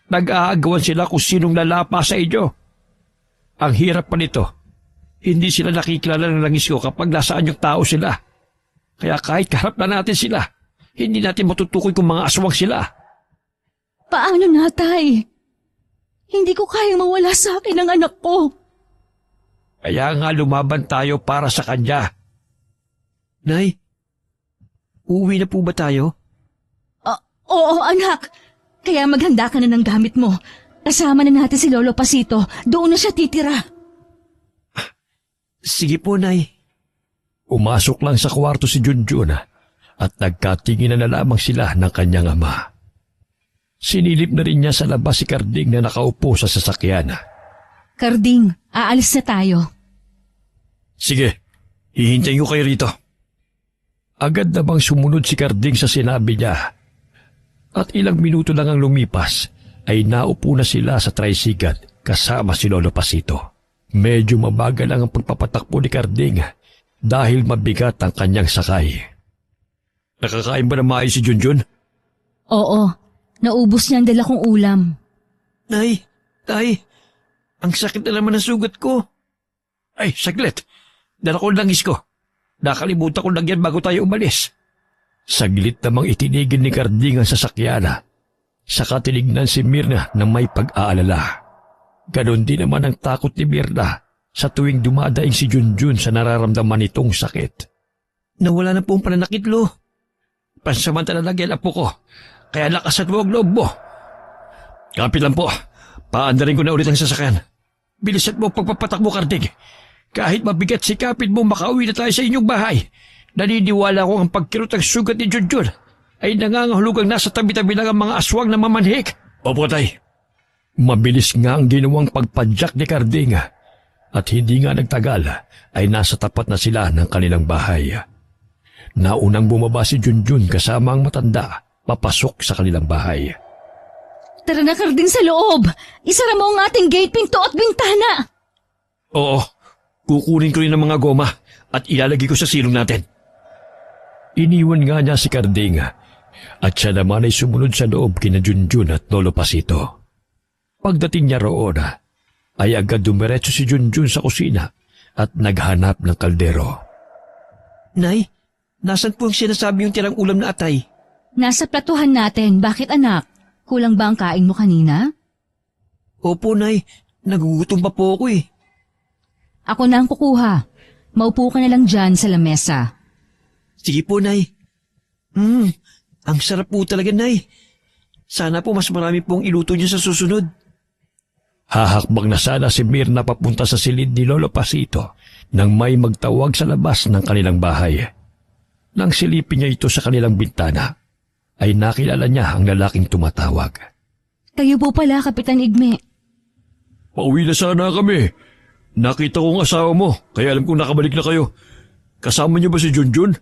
Nag-aagawan sila kung sinong lalapa sa inyo. Ang hirap pa nito. Hindi sila nakikilala ng langis ko kapag nasaan yung tao sila. Kaya kahit kaharap na natin sila, hindi natin matutukoy kung mga aswang sila. Paano na, Tay? Hindi ko kayang mawala sa akin ang anak ko. Kaya nga lumaban tayo para sa kanya. Nay, uuwi na po ba tayo? Oo, anak. Kaya maghanda ka na ng gamit mo. Kasama na natin si Lolo Pasito. Doon na siya titira. Sige po, Nay. Umasok lang sa kwarto si Junjun at nagkatinginan na lamang sila ng kanyang ama. Sinilip na rin niya sa labas si Karding na nakaupo sa sasakyan. Karding, aalis na tayo. Sige, hihintayin ko kayo rito. Agad na bang sumunod si Karding sa sinabi niya. At ilang minuto lang ang lumipas ay naupo na sila sa tricycle kasama si Lolo Pasito. Medyo mabagal lang ang pagpapatakbo ni Karding dahil mabigat ang kanyang sakay. Nakakain ba na maayos si Junjun? Oo, naubos niya ang dala kong ulam. Nay, Tay, ang sakit na naman ng sugat ko. Ay, saglit. Dala ko ang langis ko. Nakalimutan ko lang yan bago tayo umalis. Saglit namang itinigil ni Karding ang sasakyan. Saka tinignan si Mirna na may pag-aalala. Ganon din naman ang takot ni Mirna sa tuwing dumadaing si Junjun sa nararamdaman nitong sakit. Nawala na po ang pananakit, Lo. Pansamantala lang yan, apo ko. Kaya lakasan mo ang loob mo. Kapit lang po. Paandarin ko na ulit ang sasakyan. Bilisan mo pagpapatakbo, Karding. Kahit mabigat sikapin mo, makauwi na tayo sa inyong bahay. Naniniwala ko ang pagkirot ng sugat ni Junjun ay nangangahulugang nasa tabi-tabi lang ang mga aswang na mamanhik. Opo, Tay. Mabilis nga ang ginawang pagpadyak ni Karding at hindi nga nagtagal ay nasa tapat na sila ng kanilang bahay. Naunang bumaba si Junjun kasama ang matanda papasok sa kanilang bahay. Tara na, Karding, sa loob. Isara mo ang ating gate, pinto at bintana. Oo, kukunin ko rin ang mga goma at ilalagay ko sa silong natin. Iniwan nga niya si Karding at siya naman ay sumunod sa loob kina Junjun at Lolo Pasito. Pagdating niya roon ay agad dumiretso si Junjun sa kusina at naghanap ng kaldero. Nay, nasan po ang sinasabi yung tirang ulam na atay? Nasa platuhan natin. Bakit, anak? Kulang ba ang kain mo kanina? Opo, Nay. Nagugutom pa po ako eh. Ako na ang kukuha. Maupo ka na lang dyan sa lamesa. Sige po, Nay. Ang sarap po talaga, Nay. Sana po mas marami pong iluto niyo sa susunod. Hahakbang na sana si Mirna papunta sa silid ni Lolo Pasito nang may magtawag sa labas ng kanilang bahay. Nang silipin niya ito sa kanilang bintana, ay nakilala niya ang lalaking tumatawag. Kayo po pala, Kapitan Igme. Pauwi na sana kami. Nakita ko ang asawa mo, kaya alam kong nakabalik na kayo. Kasama niyo ba si Junjun?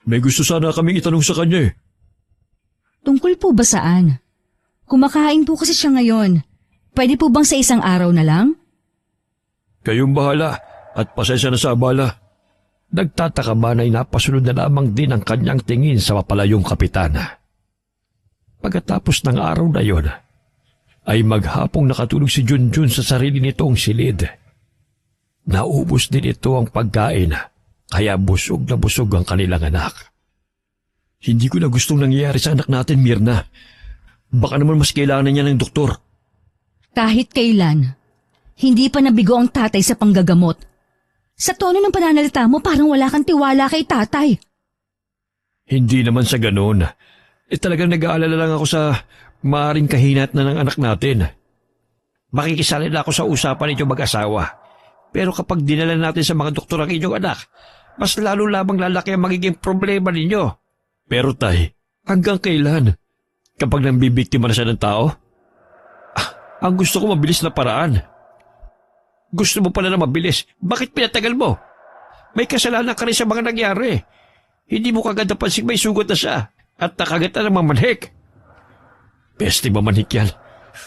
May gusto sana kaming itanong sa kanya eh. Tungkol po ba saan? Kumakain po kasi siya ngayon. Pwede po bang sa isang araw na lang? Kayong bahala at pasensya na sa abala. Nagtataka man ay napasunod na lamang din ang kanyang tingin sa mapalayong kapitana. Pagkatapos ng araw na yon, ay maghapong nakatulog si Junjun sa sarili nitong silid. Naubos din ito ang pagkain, kaya busog na busog ang kanilang anak. Hindi ko na gustong nangyayari sa anak natin, Mirna. Baka naman mas kailangan niya ng doktor. Kahit kailan, hindi pa nabigo ang tatay sa panggagamot. Sa tono ng pananalita mo, parang wala kang tiwala kay tatay. Hindi naman sa ganoon. Talagang nag-aalala lang ako sa maaaring kahinat na ng anak natin. Makikisali na ako sa usapan ninyong mag-asawa. Pero kapag dinala natin sa mga doktor ang inyong anak, mas lalo lamang lalaki ang magiging problema ninyo. Pero tay, hanggang kailan? Kapag nambibiktima na siya ng tao? Ang gusto ko mabilis na paraan. Gusto mo pala na mabilis, bakit pinatagal mo? May kasalanan ka rin sa mga nangyari. Hindi mo kagad napansin may sugot na siya at nakagat na ng mamanhik. Peste mamanhik yan.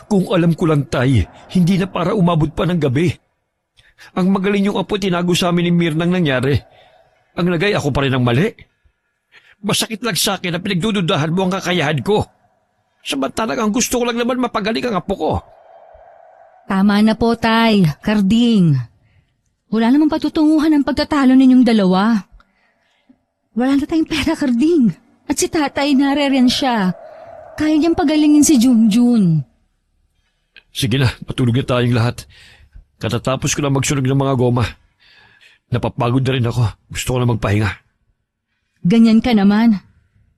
Kung alam ko lang tay, hindi na para umabot pa ng gabi. Ang magaling yung apo tinago sa amin ni Mirnang nangyari. Ang lagay ako pa rin ang mali. Masakit lang sa akin na pinagdududahan mo ang kakayahan ko. Samantalang ang gusto ko lang naman mapagaling ang apo ko. Tama na po, tay. Karding. Wala namang patutunguhan ang pagtatalo ninyong dalawa. Wala na tayong pera, Karding. At si tatay naririyan siya. Kaya niyang pagalingin si Junjun. Sige na, matulog na tayong lahat. Katatapos ko lang magsunog ng mga goma. Napapagod na rin ako. Gusto ko na magpahinga. Ganyan ka naman.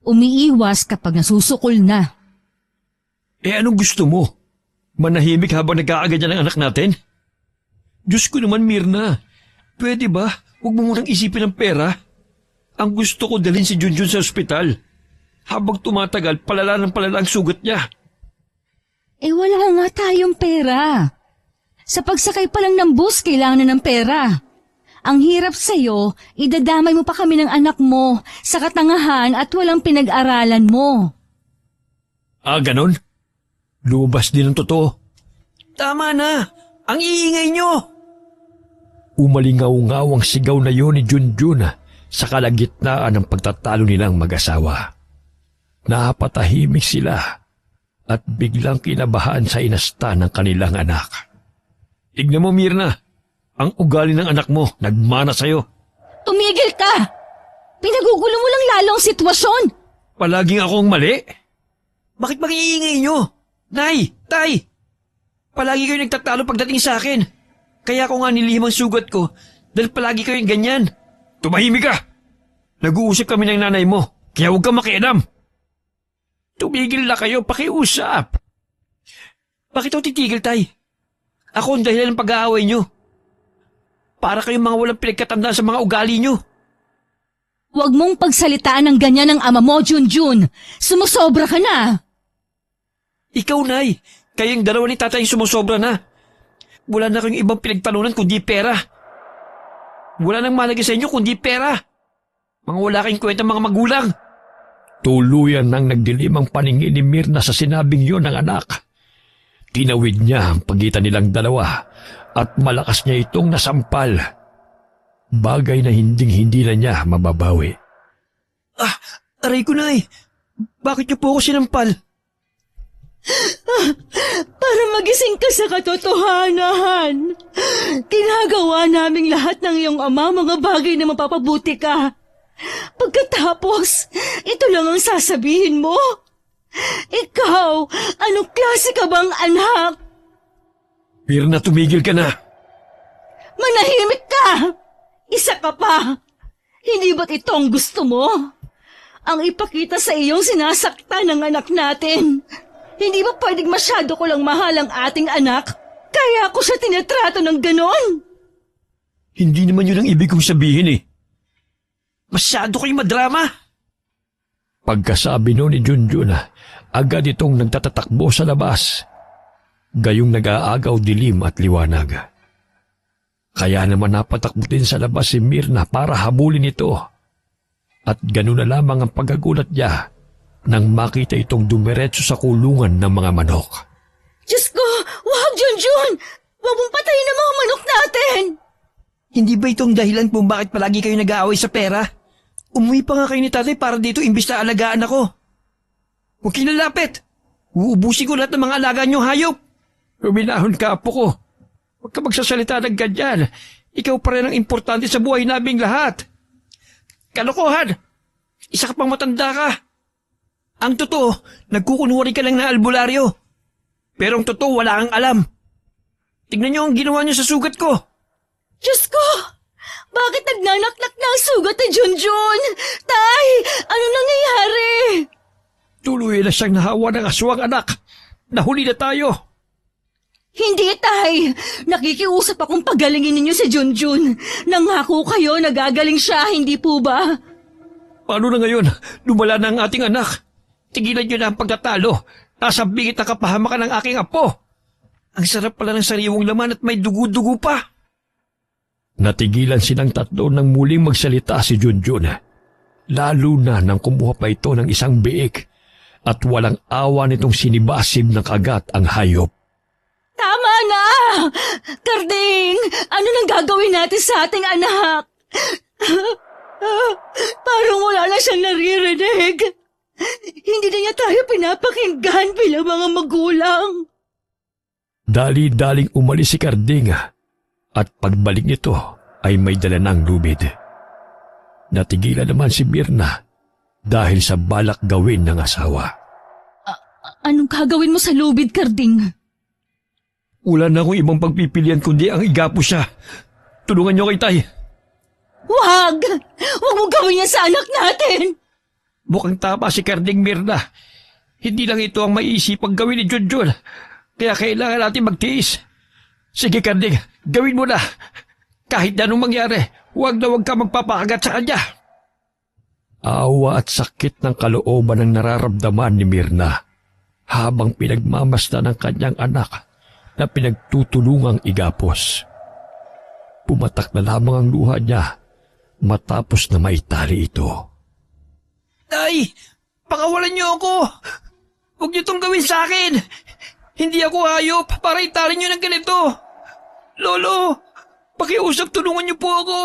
Umiiwas kapag nasusukol na. Anong gusto mo? Manahimik habang nagkakaganyan ang anak natin? Diyos ko naman, Mirna. Pwede ba? Huwag mo munang isipin ang pera. Ang gusto ko dalhin si Junjun sa ospital. Habang tumatagal, palala ng palala ang sugat niya. Wala nga tayong pera. Sa pagsakay pa lang ng bus, kailangan na ng pera. Ang hirap sa'yo, idadamay mo pa kami ng anak mo sa katangahan at walang pinag-aralan mo. Ganon? Lumabas din ang totoo. Tama na! Ang iingay nyo! Umalingaw-ngaw ang sigaw na yun ni Junjun sa kalagitnaan ng pagtatalo nilang mag-asawa. Napatahimik sila at biglang kinabahan sa inasta ng kanilang anak. Tignan mo, Mirna, ang ugali ng anak mo nagmana sa'yo. Tumigil ka! Pinagugulo mo lang lalo ang sitwasyon! Palaging akong mali? Bakit mag-iingay nyo? Nay! Tay! Palagi kayo nagtatalo pagdating sa akin. Kaya ako nga nilihim ang sugat ko dahil palagi kayong ganyan. Tumahimik ka! Nag-uusap kami ng nanay mo, kaya huwag kang makialam. Tumigil na kayo, pakiusap. Bakit ako titigil, Tay? Ako ang dahilan ng pag-aaway nyo. Para kayong mga walang pinagkatandaan sa mga ugali nyo. Huwag mong pagsalitaan ng ganyan ng ama mo, Junjun. Sumusobra ka na. Ikaw, Nay. Kayong dalawa ni tatay sumusobra na. Wala na kayong ibang pinagtalunan kundi pera. Wala nang malagay sa inyo kundi pera. Mga wala kayong kwenta mga magulang. Tuluyan nang nagdilim ang paningin ni Mirna sa sinabing yun ng anak. Tinawid niya ang pagitan nilang dalawa at malakas niya itong nasampal. Bagay na hinding-hindi na niya mababawi. Aray ko, Nay. Bakit niyo po ako sinampal? Para magising ka sa katotohanan. Ginagawa naming lahat ng iyong ama mga bagay na mapapabuti ka. Pagkatapos, ito lang ang sasabihin mo. Ikaw, anong klase ka bang anak? Mirna, tumigil ka na. Manahimik ka! Isa ka pa! Hindi ba't ito ang gusto mo? Ang ipakita sa iyong sinasaktan ng anak natin. Hindi ba pwedeng masyado ko lang mahal ang ating anak? Kaya ako siya tinatrato ng ganon? Hindi naman yun ang ibig kong sabihin eh. Masyado kayong madrama. Pagkasabi noon ni Junjun, agad itong nagtatatakbo sa labas. Gayong nag-aagaw dilim at liwanag. Kaya naman napatakbo din sa labas si Mirna para habulin ito. At gano'n na lamang ang pagkagulat niya nang makita itong dumiretso sa kulungan ng mga manok. Diyos ko! Wag, Junjun! Huwag mong patayin ang mga manok natin! Hindi ba itong dahilan kung bakit palagi kayo nag-aaway sa pera? Umuwi pa nga kayo ni tatay para dito imbis na alagaan ako. Huwag kinalapit! Uubusin ko lahat ng mga alaga niyong hayop! Huminahon ka, apo ko. Huwag ka magsasalita ng ganyan. Ikaw pa rin ang importante sa buhay naming lahat. Kalokohan! Isa ka pang matanda ka! Ang totoo, nagkukunwari ka lang ng albularyo. Pero ang totoo, wala kang alam. Tignan niyo ang ginawa niyo sa sugat ko. Diyos ko! Bakit nagnanaknak na ang sugat ni Junjun? Tay! Ano nangyayari? Tuloy na siyang nahawa ng aswang, anak. Nahuli na tayo. Hindi, Tay. Nakikiusap akong pagalingin ninyo si Junjun. Nangako kayo na gagaling siya, hindi po ba? Paano na ngayon? Lumala na ang ating anak. Tigilan niyo na ang pagtatalo. Nasa bingit na kapahamakan ng aking apo. Ang sarap pala ng sariwang laman at may dugo-dugo pa. Natigilan silang tatlo nang muling magsalita si Junjun. Lalo na nang kumuha pa ito ng isang biik at walang awa nitong sinibasib ng kagat ang hayop. Tama na! Karding, ano nang gagawin natin sa ating anak? Parang wala na siyang naririnig. Hindi na niya tayo pinapakinggan bilang mga magulang. Dali-daling umalis si Karding at pagbalik nito, ay may dala ng lubid. Natigilan naman si Mirna dahil sa balak gawin ng asawa. Anong gagawin mo sa lubid, Karding? Wala na akong ibang pagpipilian kundi ang igapo siya. Tulungan niyo kay Tay. Wag! Huwag mo gawin yan sa anak natin! Mukhang tama si Karding, Mirna. Hindi lang ito ang maiisipang gawin ni Junjun. Kaya kailangan natin magtiis. Sige, Karding, gawin mo na. Kahit na anong mangyari, huwag na huwag ka magpapakagat sa kanya. Awa at sakit ng kalooban ang nararamdaman ni Mirna habang pinagmamasdan ng kanyang anak na pinagtutulungang igapos. Pumatak na lamang ang luha niya matapos na maitali ito. Tay, pakawalan niyo ako. Huwag niyo itong gawin sa akin. Hindi ako hayop para itali niyo ng ganito. Lolo, pakiusap, tulungan niyo po ako.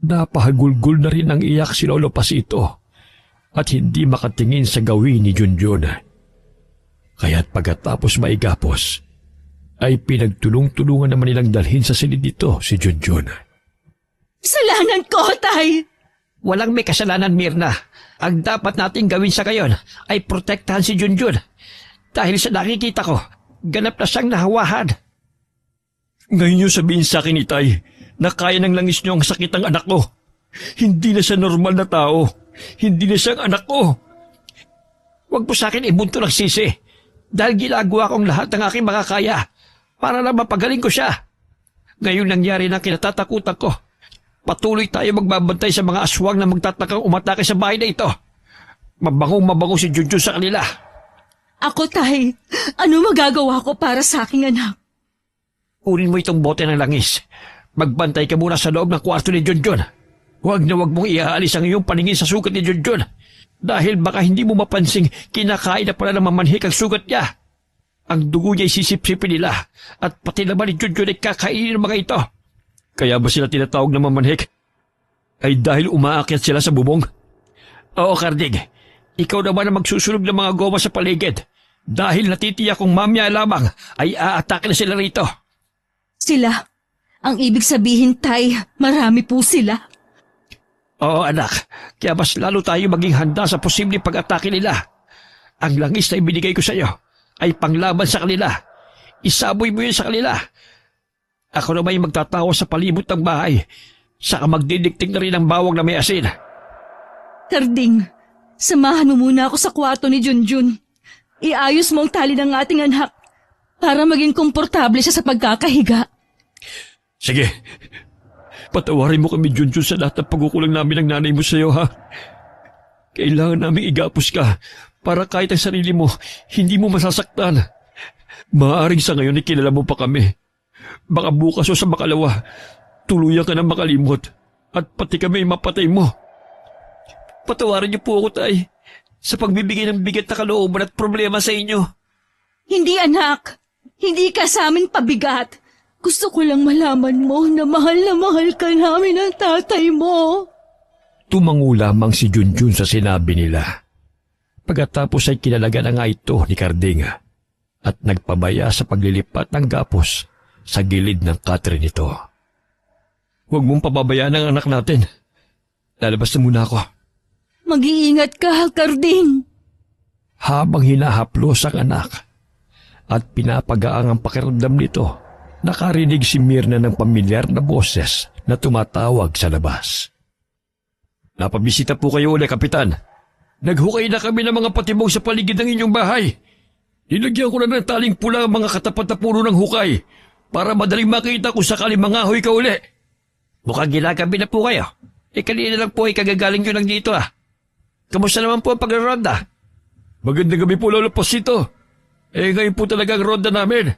Napahagulgol na rin ang iyak si Lolo Pasito at hindi makatingin sa gawin ni Junjun. Kaya't pagkatapos maigapos, ay pinagtulong-tulungan naman nilang dalhin sa silid nito si Junjun. Kasalanan ko, Tay! Walang may kasalanan, Mirna. Ang dapat nating gawin sa ngayon ay protektahan si Junjun. Dahil sa nakikita ko, ganap na siyang nahawahan. Ngayon niyo sabihin sa akin, Itay, na kaya ng langis niyo ang sakit ng anak ko. Hindi na siya normal na tao. Hindi na siyang anak ko. Huwag po sa akin ibunto ng sisi. Dahil ginagawa kong lahat ng aking makakaya para lang mapagaling ko siya. Ngayong nangyari na kinatatakutan ko, patuloy tayo magbabantay sa mga aswang na magtatakang umatake sa bahay na ito. Mabangong-mabango si Junjun sa kanila. Ako, Tay, ano magagawa ko para sa aking anak? Kunin mo itong bote ng langis. Magbantay ka muna sa loob ng kwarto ni Junjun. Huwag na huwag mong iaalis ang iyong paningin sa sugat ni Junjun. Dahil baka hindi mo mapansing kinakain na pala ng mamanhik ang sugat niya. Ang dugo niya isisip-sipin nila at pati naman ni Junjun ay kakainin ng mga ito. Kaya ba sila tinatawag na mamanhik? Ay dahil umaakyat sila sa bubong? Oo, Karding. Ikaw naman ang magsusunog ng mga goma sa paligid. Dahil natitiyak kong mamaya lamang ay aatake na sila rito. Sila? Ang ibig sabihin, Tay, marami po sila. Oo, anak. Kaya mas lalo tayo maging handa sa posibleng pag-atake nila. Ang langis na ibinigay ko sa iyo ay panglaban sa kanila. Isaboy mo yun sa kanila. Ako naman yung magtatawa sa palibot ng bahay. Saka magdidiktik na rin ang bawang na may asin. Karding, samahan mo muna ako sa kwarto ni Junjun. Iayos mo ang tali ng ating anak para maging komportable siya sa pagkakahiga. Sige. Patawarin mo kami, Junjun, sa lahat ng pagkukulang namin ng nanay mo sa iyo, ha? Kailangan namin igapos ka para kahit ang sarili mo, hindi mo masasaktan. Maaaring sa ngayon ay kilala mo pa kami. Baka bukas o sa makalawa, tuluyan ka na makalimot at pati kami mapatay mo. Patawarin niyo po ako, Tay, sa pagbibigay ng bigat na kalooban at problema sa inyo. Hindi, anak. Hindi ka sa amin pabigat. Gusto ko lang malaman mo na mahal ka namin ng tatay mo. Tumango lamang si Junjun sa sinabi nila. Pagkatapos ay kinalaga na nga ito ni Karding at nagpabaya sa paglilipat ng gapos sa gilid ng katre nito. Huwag mong pababayaan ang anak natin. Lalabas na muna ako. Mag-iingat ka, Karding. Habang hinahaplos ang anak at pinapagaang ang pakiramdam nito, nakarinig si Mirna ng pamilyar na boses na tumatawag sa labas. Napabisita po kayo ulit, Kapitan. Naghukay na kami ng mga patibong sa paligid ng inyong bahay. Nilagyan ko na ng taling pula ang mga katapat na puno ng hukay para madaling makita kung sakali mangahoy ka uli. Mukhang ginagabi na po kayo. Kanina lang po ay kagagaling nyo lang dito Kamusta naman po ang pagre-ronda? Magandang gabi po, Lolo Pasito. Ngayon po talaga ang ronda namin.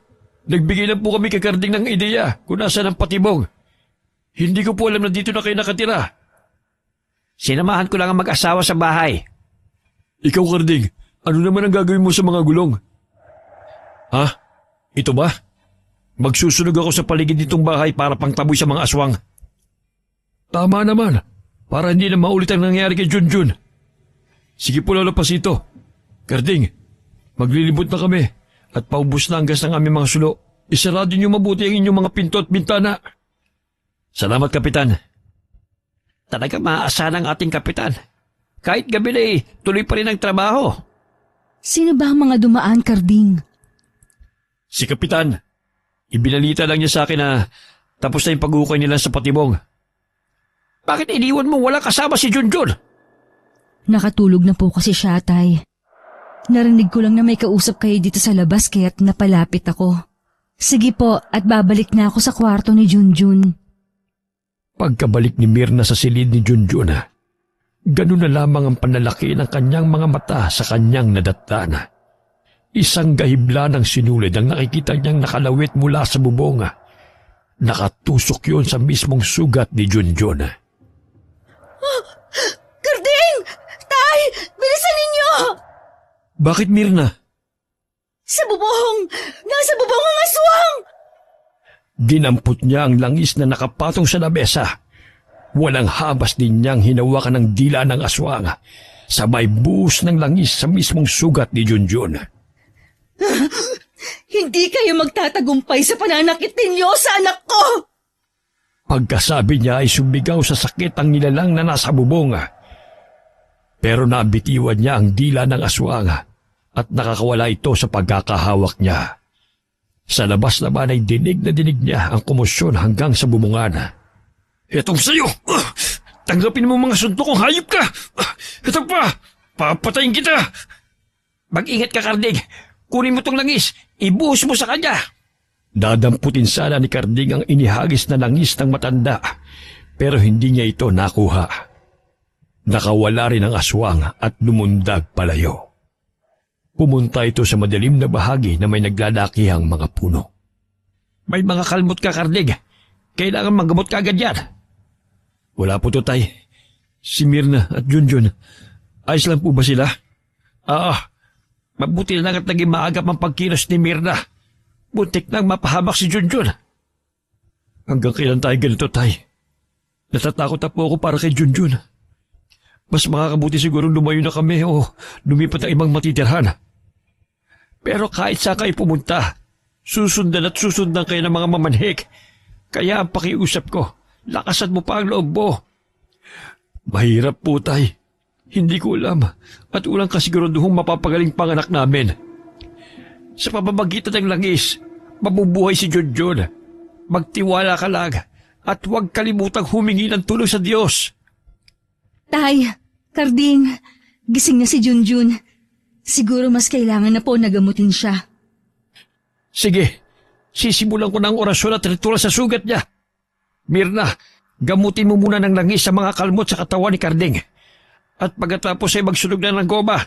Nagbigay na po kami kay Karding ng ideya kung nasaan ang patibong. Hindi ko po alam na dito na kayo nakatira. Sinamahan ko lang ang mag-asawa sa bahay. Ikaw, Karding, ano naman ang gagawin mo sa mga gulong? Ha? Ito ba? Magsusunog ako sa paligid nitong bahay para pangtaboy sa mga aswang. Tama naman, para hindi na maulit ang nangyari kay Junjun. Sige po, Lolo Pasito. Karding, maglilibot na kami at paubos na ang gas ng aming mga sulo. Isarado niyo mabuti ang inyong mga pinto at bintana. Salamat, Kapitan. Talaga maaasahan ang ating kapitan. Kahit gabi na tuloy pa rin ang trabaho. Sino ba ang mga dumaan, Karding? Si Kapitan, ibinalita lang niya sa akin na tapos na yung pag-ukay nila sa patibong. Bakit iniwan mo wala kasama si Junjun? Nakatulog na po kasi siya, Tay. Narinig ko lang na may kausap kayo dito sa labas kaya't napalapit ako. Sige po, at babalik na ako sa kwarto ni Junjun. Pagkabalik ni Mirna sa silid ni Junjun, ganun na lamang ang panlalaki ng kanyang mga mata sa kanyang nadatana. Isang gahibla ng sinulid ang nakikita niyang nakalawit mula sa bubong. Nakatusok yun sa mismong sugat ni Junjun. Karding! Tay! Bilisan ninyo! Bakit, Mirna? Sa bubong! Nasa bubong ang aswang! Ginampot niya ang langis na nakapatong sa lamesa. Walang habas din niyang hinawakan ng dila ng aswang. Sabay buhos ng langis sa mismong sugat ni Junjun. Hindi kayo magtatagumpay sa pananakit ninyo sa anak ko! Pagkasabi niya ay sumigaw sa sakit ang nilalang na nasa bubong. Pero nabitiwan niya ang dila ng aswang at nakakawala ito sa pagkakahawak niya. Sa labas naman ay dinig na dinig niya ang komosyon hanggang sa bumungan. Etong sa'yo! Tanggapin mo mga suntok kung hayop ka! Ito pa! Papatayin kita! Mag-ingat ka, Karding. Kunin mo tong langis. Ibuhos mo sa kanya. Dadamputin sana ni Karding ang inihagis na langis ng matanda, pero hindi niya ito nakuha. Nakawala rin ang aswang at lumundag palayo. Pumunta ito sa madilim na bahagi na may naglalakihang mga puno. May mga kalmot ka, Karding. Kailangan manggamot ka agad yan. Wala po to, Tay. Si Mirna at Junjun, ayos lang po ba sila? Mabuti na lang at naging maagap ang pagkilos ni Mirna. Buntik nang mapahamak si Junjun. Hanggang kailan tayo ganito, Tay? Natatakot na po ako para kay Junjun. Mas makakabuti siguro lumayo na kami o lumipat ng ibang matitirhan. Pero kahit saan kayo pumunta, susundan at susundan kayo ng mga mamanhik. Kaya ang pakiusap ko, lakasan mo pa ang loob mo. Mahirap po, Tay. Hindi ko alam at ulang kasiguraduhong mapapagaling panganak namin. Sa pamamagitan ng langis, mabubuhay si Junjun. Magtiwala ka lang at huwag kalimutang humingi ng tulong sa Diyos. Tay, Karding, gising na si Junjun. Siguro mas kailangan na po nagamutin siya. Sige, sisimulan ko ng orasyon at ritual sa sugat niya. Mirna, gamutin mo muna ng langis sa mga kalmot sa katawan ni Karding. At pagkatapos ay magsunog na ng goma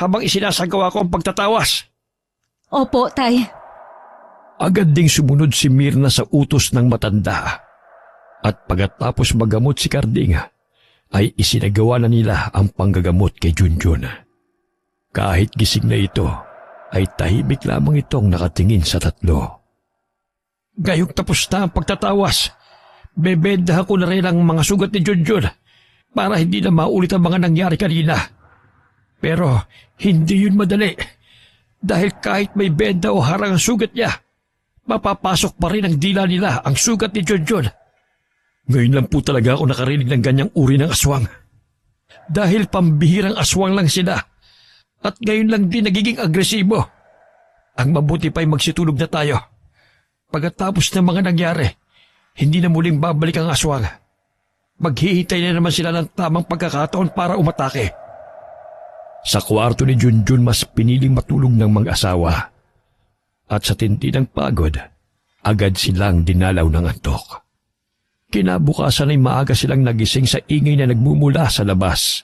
habang isinasagawa ko ang pagtatawas. Opo, Tay. Agad ding sumunod si Mirna sa utos ng matanda. At pagkatapos magamot si Karding, ay isinagawa na nila ang panggagamot kay Junjun. Kahit gising na ito, ay tahimik lamang itong nakatingin sa tatlo. Gayong tapos na ang pagtatawas. Bebendahan ko na rin ang mga sugat ni Junjun para hindi na maulit ang mga nangyari kanina. Pero hindi yun madali. Dahil kahit may benda o harang ang sugat niya, mapapasok pa rin ang dila nila ang sugat ni Junjun. Ngayon lang po talaga ako nakarinig ng ganyang uri ng aswang. Dahil pambihirang aswang lang sila. At ngayon lang din nagiging agresibo. Ang mabuti pa'y magsitulog na tayo. Pagkatapos ng mga nangyari, hindi na muling babalik ang aswang. Maghihintay na naman sila ng tamang pagkakataon para umatake. Sa kwarto ni Junjun mas piniling matulog ng mag-asawa. At sa tindi ng pagod, agad silang dinalaw ng antok. Kinabukasan ay maaga silang nagising sa ingay na nagmumula sa labas.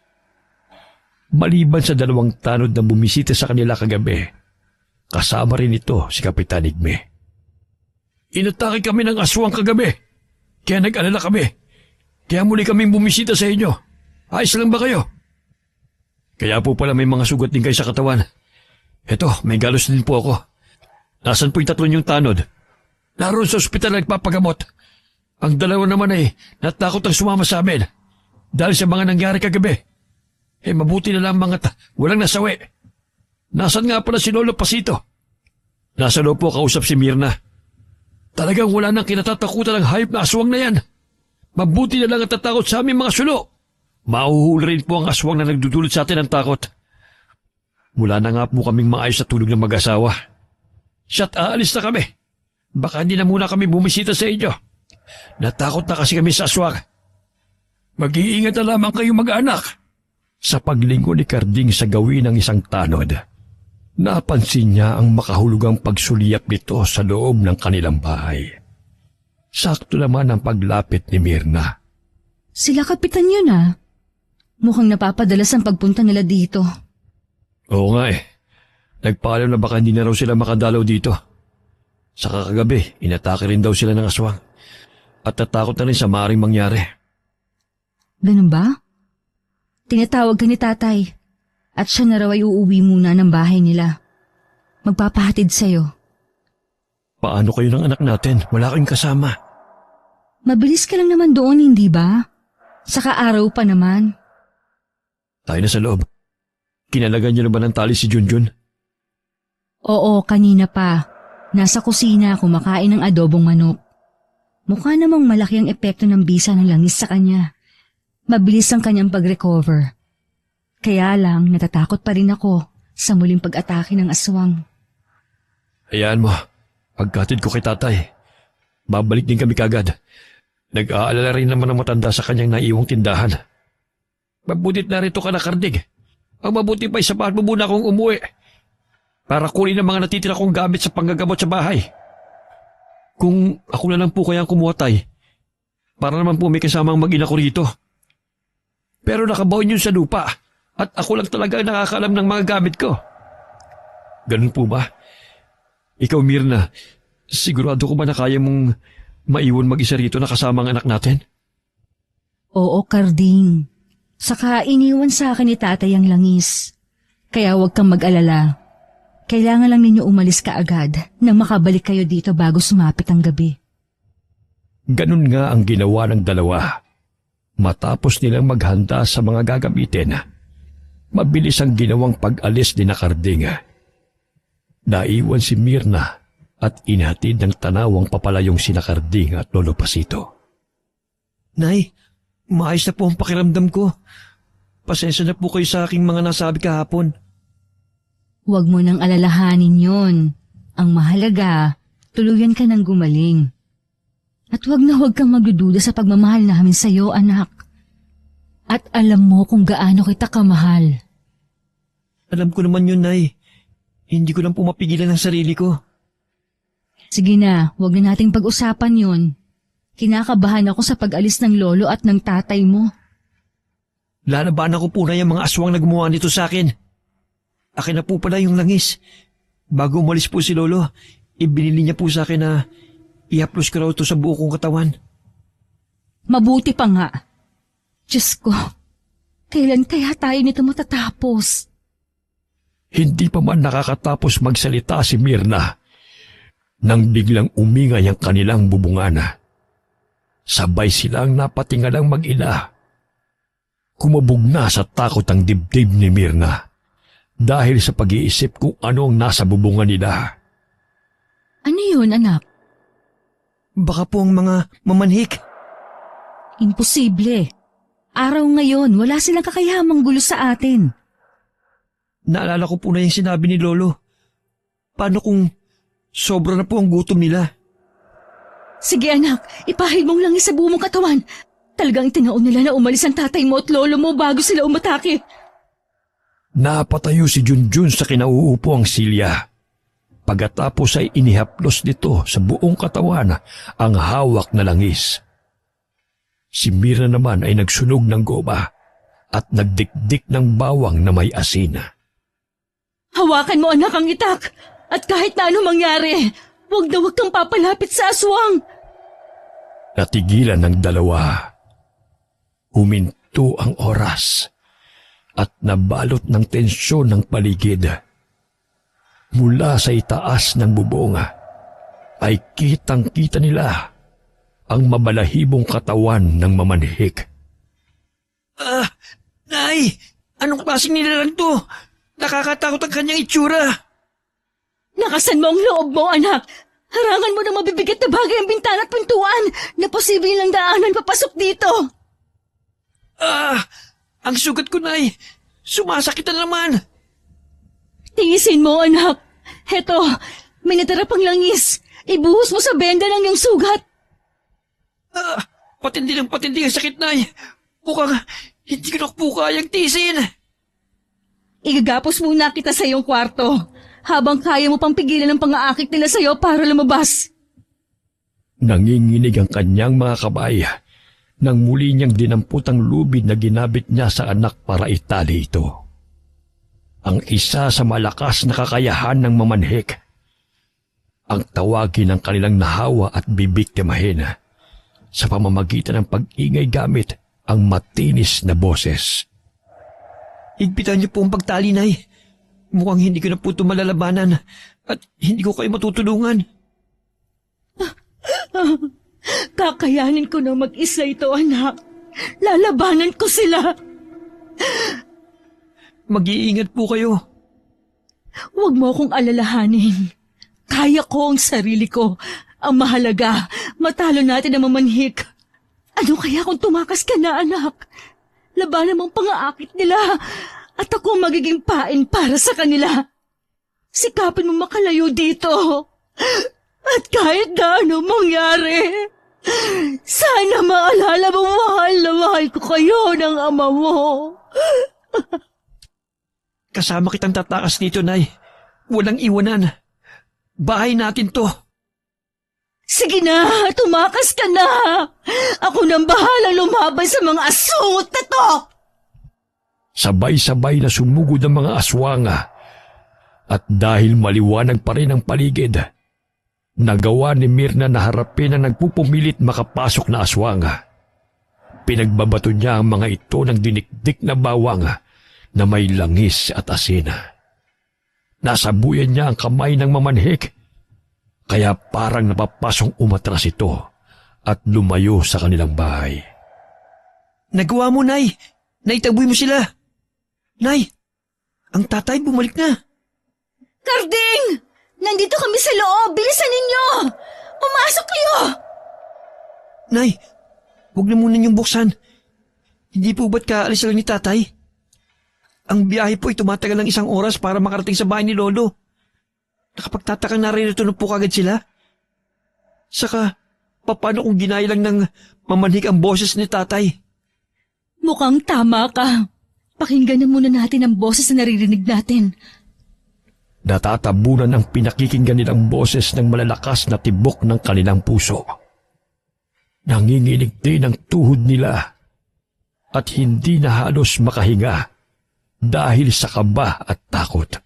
Maliban sa 2 tanod na bumisita sa kanila kagabi, kasama rin ito si Kapitan Igme. Inatake kami ng aswang kagabi, kaya nag-alala kami. Kaya muli kaming bumisita sa inyo. Ayos lang ba kayo? Kaya po pala may mga sugat din kayo sa katawan. Eto, may galos din po ako. Nasaan po yung 3 yung tanod? Naroon sa ospital na nagpapagamot. Ang 2 naman ay natakot ang sumama sa amin dahil sa mga nangyari kagabi. Mabuti na lang walang nasawi. Nasaan nga pala si Lolo Pasito? Nasa loob po kausap si Mirna. Talagang wala nang kinatatakutan ng hayop na aswang na yan. Mabuti na lang at tatakot sa aming mga sulo. Mahuhuli rin po ang aswang na nagdudulot sa atin ng takot. Mula na nga po kaming maayos na tulog ng mag-asawa. Siya't aalis na kami. Baka hindi na muna kami bumisita sa inyo. Natakot na kasi kami sa aswang. Mag-iingat na lamang kayo mag-anak. Sa paglinggo ni Karding sa gawin ng isang tanod, napansin niya ang makahulugang pagsuliyap nito sa loob ng kanilang bahay. Sakto naman ang paglapit ni Mirna. Sila kapitan yun ah. Mukhang napapadalas ang pagpunta nila dito. Oo nga eh. Nagpaalam na baka hindi na raw sila makadalaw dito. Sa kakagabi, inatake rin daw sila ng aswang. At natakot na rin sa maaaring mangyari. Ganun ba? Tinatawag ka ni tatay. At siya na raw ay uuwi muna ng bahay nila. Magpapahatid sa'yo. Paano kayo ng anak natin? Wala kayong kasama. Mabilis ka lang naman doon, hindi ba? Saka araw pa naman. Tayo na sa loob. Kinalagan niyo na ba ng tali si Junjun? Oo, kanina pa. Nasa kusina kumakain ng adobong manok. Mukha namang malaki ang epekto ng bisa ng langis sa kanya. Mabilis ang kanyang pag-recover. Kaya lang natatakot pa rin ako sa muling pag-atake ng aswang. Hayaan mo. Pagkatid ko kay tatay. Babalik din kami kagad. Nag-aalala rin naman ang matanda sa kanyang naiwang tindahan. Mabutit na rito ka na, Karding. Ang mabuti pa, isapahan mo muna akong umuwi. Para kunin ang mga natitira kong gamit sa panggagamot sa bahay. Kung ako na lang po kayang kumuha, tay, para naman po may kasamang mag-ina ko rito. Pero nakabaon yun sa lupa at ako lang talaga ang nakakaalam ng mga gamit ko. Ganun po ba? Ikaw, Mirna, sigurado ko ba na kaya mong maiwan mag-isa rito na kasama ang anak natin? Oo, Karding. Saka iniwan sa akin ni tatay ang langis. Kaya huwag kang mag-alala. Kailangan lang ninyo umalis kaagad nang makabalik kayo dito bago sumapit ang gabi. Ganun nga ang ginawa ng dalawa. Matapos nilang maghanda sa mga gagamitin, mabilis ang ginawang pag-alis ni Karding. Naiwan si Mirna at inhatid ng tanawang papalayong sina Karding at Lolo Pasito. Nay, maayos na po ang pakiramdam ko. Pasensya na po kayo sa aking mga nasabi kahapon. Huwag mo nang alalahanin yon. Ang mahalaga, tuluyan ka ng gumaling. At huwag na huwag kang magdududa sa pagmamahal namin sa iyo, anak. At alam mo kung gaano kita kamahal. Alam ko naman yun, Nay. Hindi ko lang po mapigilan ang sarili ko. Sige na, huwag na nating pag-usapan yon. Kinakabahan ako sa pag-alis ng lolo at ng tatay mo. Lalabanan ko po na yung mga aswang na gumawa nito sa akin. Akin na po pala yung langis. Bago umalis po si Lolo, ibinili niya po sa akin na i-haplos ko raw ito sa buo kong katawan. Mabuti pa nga. Diyos ko, kailan kaya tayo nito matatapos? Hindi pa man nakakatapos magsalita si Mirna nang biglang umingay ang kanilang bubungana. Sabay silang napatingalang mag-ina. Kumabog na sa takot ang dibdib ni Mirna dahil sa pag-iisip kung ano ang nasa bubungan nila. Ano yun, anak? Baka po ang mga mamanhik. Imposible. Araw ngayon, wala silang kakayahamang gulo sa atin. Naalala ko po na yung sinabi ni Lolo. Paano kung sobra na po ang gutom nila? Sige anak, ipahid mong langis sa buo mong katawan. Talagang itinaon nila na umalis ang tatay mo at lolo mo bago sila umatake. Napatayo si Junjun sa kinauupo ang silya. Pagkatapos ay inihaplos nito sa buong katawan ang hawak na langis. Si Mira naman ay nagsunog ng goma at nagdikdik ng bawang na may asin. Hawakan mo anak ang itak at kahit na ano mangyari, huwag na huwag kang papalapit sa aswang. Natigilan ng dalawa. Huminto ang oras at nabalot ng tensyon ng paligid. Mula sa itaas ng bubong ay kitang-kita nila ang mabalahibong katawan ng mamanhik. Nay! Anong klaseng nilalang to? Nakakatakot ang kanyang itsura. Nakasan mo ang loob mo, anak. Harangan mo ng mabibigat na bagay ang bintana at pintuan na posibleng lang daanan papasok dito. Ang sugat ko, Nay. Sumasakit na naman. Tiisin mo, anak. Heto, may natira pang langis. Ibuhos mo sa benda ng iyong sugat. Patindi ng patindi ang sakit, Nay. Mukhang hindi ko na po kayang tiisin. Igagapos muna kita sa iyong kwarto habang kaya mo pang pigilan ang pang-aakit nila sa iyo para lumabas. Nanginginig ang kanyang mga kabay nang muli niyang dinampot ang lubid na ginabit niya sa anak para itali ito. Ang isa sa malakas na kakayahan ng mamanhik. Ang tawagin ng kanilang nahawa at bibiktimahin sa pamamagitan ng pag-ingay gamit ang matinis na boses. Higpitan niyo po ang pagtali, Nay. Mukhang hindi ko na po ito malalabanan at hindi ko kayo matutulungan. Kakayanin ko na mag-isa ito, anak. Lalabanan ko sila. Mag-iingat po kayo. Huwag mo akong alalahanin. Kaya ko ang sarili ko. Ang mahalaga, matalo natin ang mamanhik. Ano kaya kung tumakas ka na, anak? Labanan mong pang-aakit nila at ako ang magiging pain para sa kanila. Sikapin mo makalayo dito. At kahit na ano mangyari, sana maalala mo mahal na mahal ko kayo ng ama mo. Kasama kitang tatakas dito, Nay. Walang iwanan. Bahay natin to. Sige na, tumakas ka na. Ako nang bahala lumaban sa mga asungot na to. Sabay-sabay na sumugod ang mga aswanga at dahil maliwanag pa rin ang paligid, nagawa ni Mirna na harapin ang nagpupumilit makapasok na aswanga. Pinagbabato niya ang mga ito ng dinikdik na bawang na may langis at asina. Nasabuyan niya ang kamay ng mamanhik, kaya parang napapasong umatras ito at lumayo sa kanilang bahay. Nagawa mo, Nay. Naitaboy mo sila. Nay, ang tatay bumalik na. Karding! Nandito kami sa loob. Bilisan ninyo! Pumasok kayo! Nay, huwag na muna niyong buksan. Hindi po ba't kaalis lang ni tatay? Ang biyahe po ay tumatagal ng 1 oras para makarating sa bahay ni Lolo. Nakapagtataka naririto na po kagad sila. Saka, paano kung ginaya lang ng mamanhik ang boses ni tatay? Mukhang tama ka. Pakinggan na muna natin ang boses na naririnig natin. Natatabunan ang pinakikinggan nilang boses ng malalakas na tibok ng kanilang puso. Nanginginig din ang tuhod nila at hindi na halos makahinga dahil sa kaba at takot.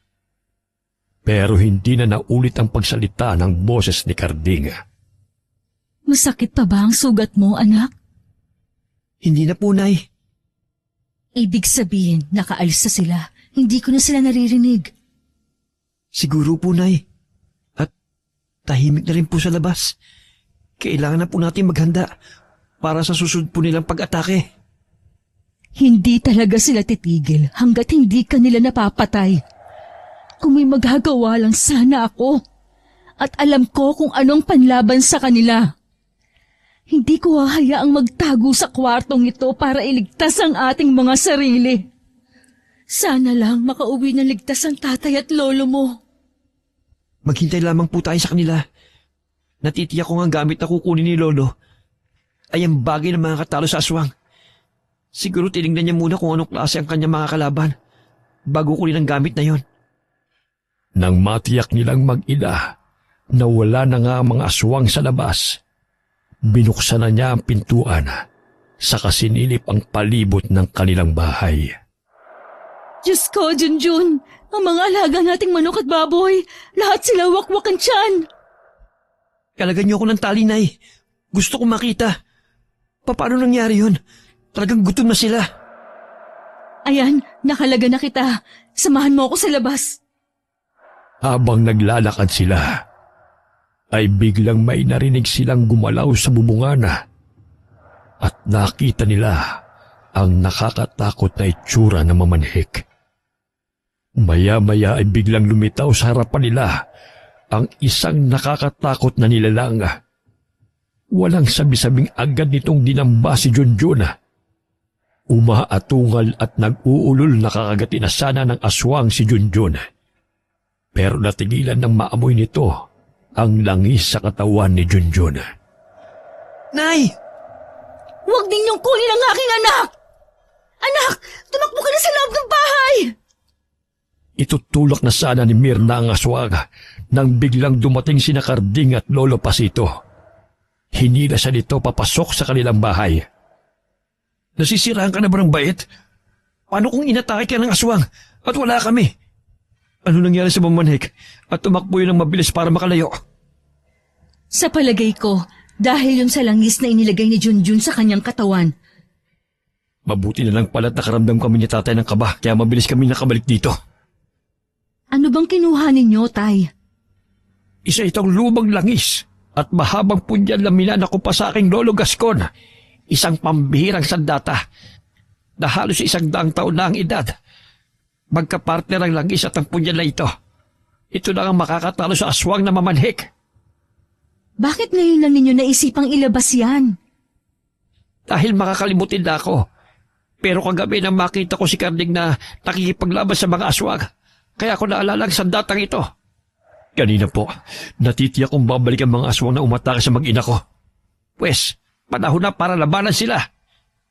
Pero hindi na naulit ang pagsalita ng boses ni Karding. Masakit pa ba ang sugat mo, anak? Hindi na po, Nay. Ibig sabihin, nakaalis na sila. Hindi ko na sila naririnig. Siguro po, Nay. At tahimik na rin po sa labas. Kailangan na po natin maghanda para sa susunod po nilang pag-atake. Hindi talaga sila titigil hanggat hindi ka nila napapatay. Kung may magagawa lang sana ako at alam ko kung anong panlaban sa kanila. Hindi ko hahayaang magtago sa kwartong ito para iligtas ang ating mga sarili. Sana lang makauwi ng ligtas ang tatay at lolo mo. Maghintay lamang po tayo sa kanila. Natitiyak ko ang gamit na kukunin ni Lolo ay ang bagay ng mga katalo sa aswang. Siguro tinignan niya muna kung anong klase ang kanyang mga kalaban bago kunin ang gamit na yon. Nang matiyak nilang mag-ina na wala na nga ang mga aswang sa labas, binuksan na niya ang pintuan sa kasinilip ang palibot ng kanilang bahay. Diyos ko, Junjun, ang mga alaga nating manok at baboy, lahat sila wakwak ang tiyan. Kalagan niyo ako ng tali, Nay. Gusto ko makita. Paano nangyari yun? Talagang gutom na sila. Ayan, nakalaga na kita. Samahan mo ako sa labas. Habang naglalakad sila, ay biglang may narinig silang gumalaw sa bubungana at nakita nila ang nakakatakot na itsura ng mamanhik. Maya-maya ay biglang lumitaw sa harapan nila ang isang nakakatakot na nilalang. Walang sabi-sabing agad nitong dinamba si Junjun. Umaatungal at nag-uulol na kakagati na sana ng aswang si Junjun. Pero natigilan ng maamoy nito ang langis sa katawan ni Junjun. Nay! Huwag ninyong kunin ang aking anak! Anak, tumakbo ka na sa loob ng bahay! Itutulak na sana ni Mirna ang aswang nang biglang dumating sina Karding at Lolo Pasito. Hinila siya nito papasok sa kanilang bahay. Nasisiraan ka na ba ng bait? Paano kung inatake ka ng aswang at wala kami? Ano nangyari sa mamanhik at tumakbo yun ng mabilis para makalayo? Sa palagay ko, dahil yun sa langis na inilagay ni Junjun sa kanyang katawan. Mabuti na lang pala't nakaramdam kami ni tatay ng kaba kaya mabilis kami nakabalik dito. Ano bang kinuha ninyo, Tay? Isa itong lumang langis at mahabang punyal na minana ko pa sa aking Lolo Gascon. Isang pambihirang sandata na halos 100 taon na ang edad. Magkapartner ang langis at ang punyal na ito. Ito lang ang makakatalo sa aswang na mamanhik. Bakit ngayon lang ninyo naisipang ilabas yan? Dahil makakalimutin na ako. Pero kagabi nang makita ko si Karding na nakikipaglaban sa mga aswang, kaya ako naalala ang sandatang ito. Kanina po, natitiyak kong babalik ang mga aswang na umatake sa mag-ina ko. Pwes, panahon na para labanan sila.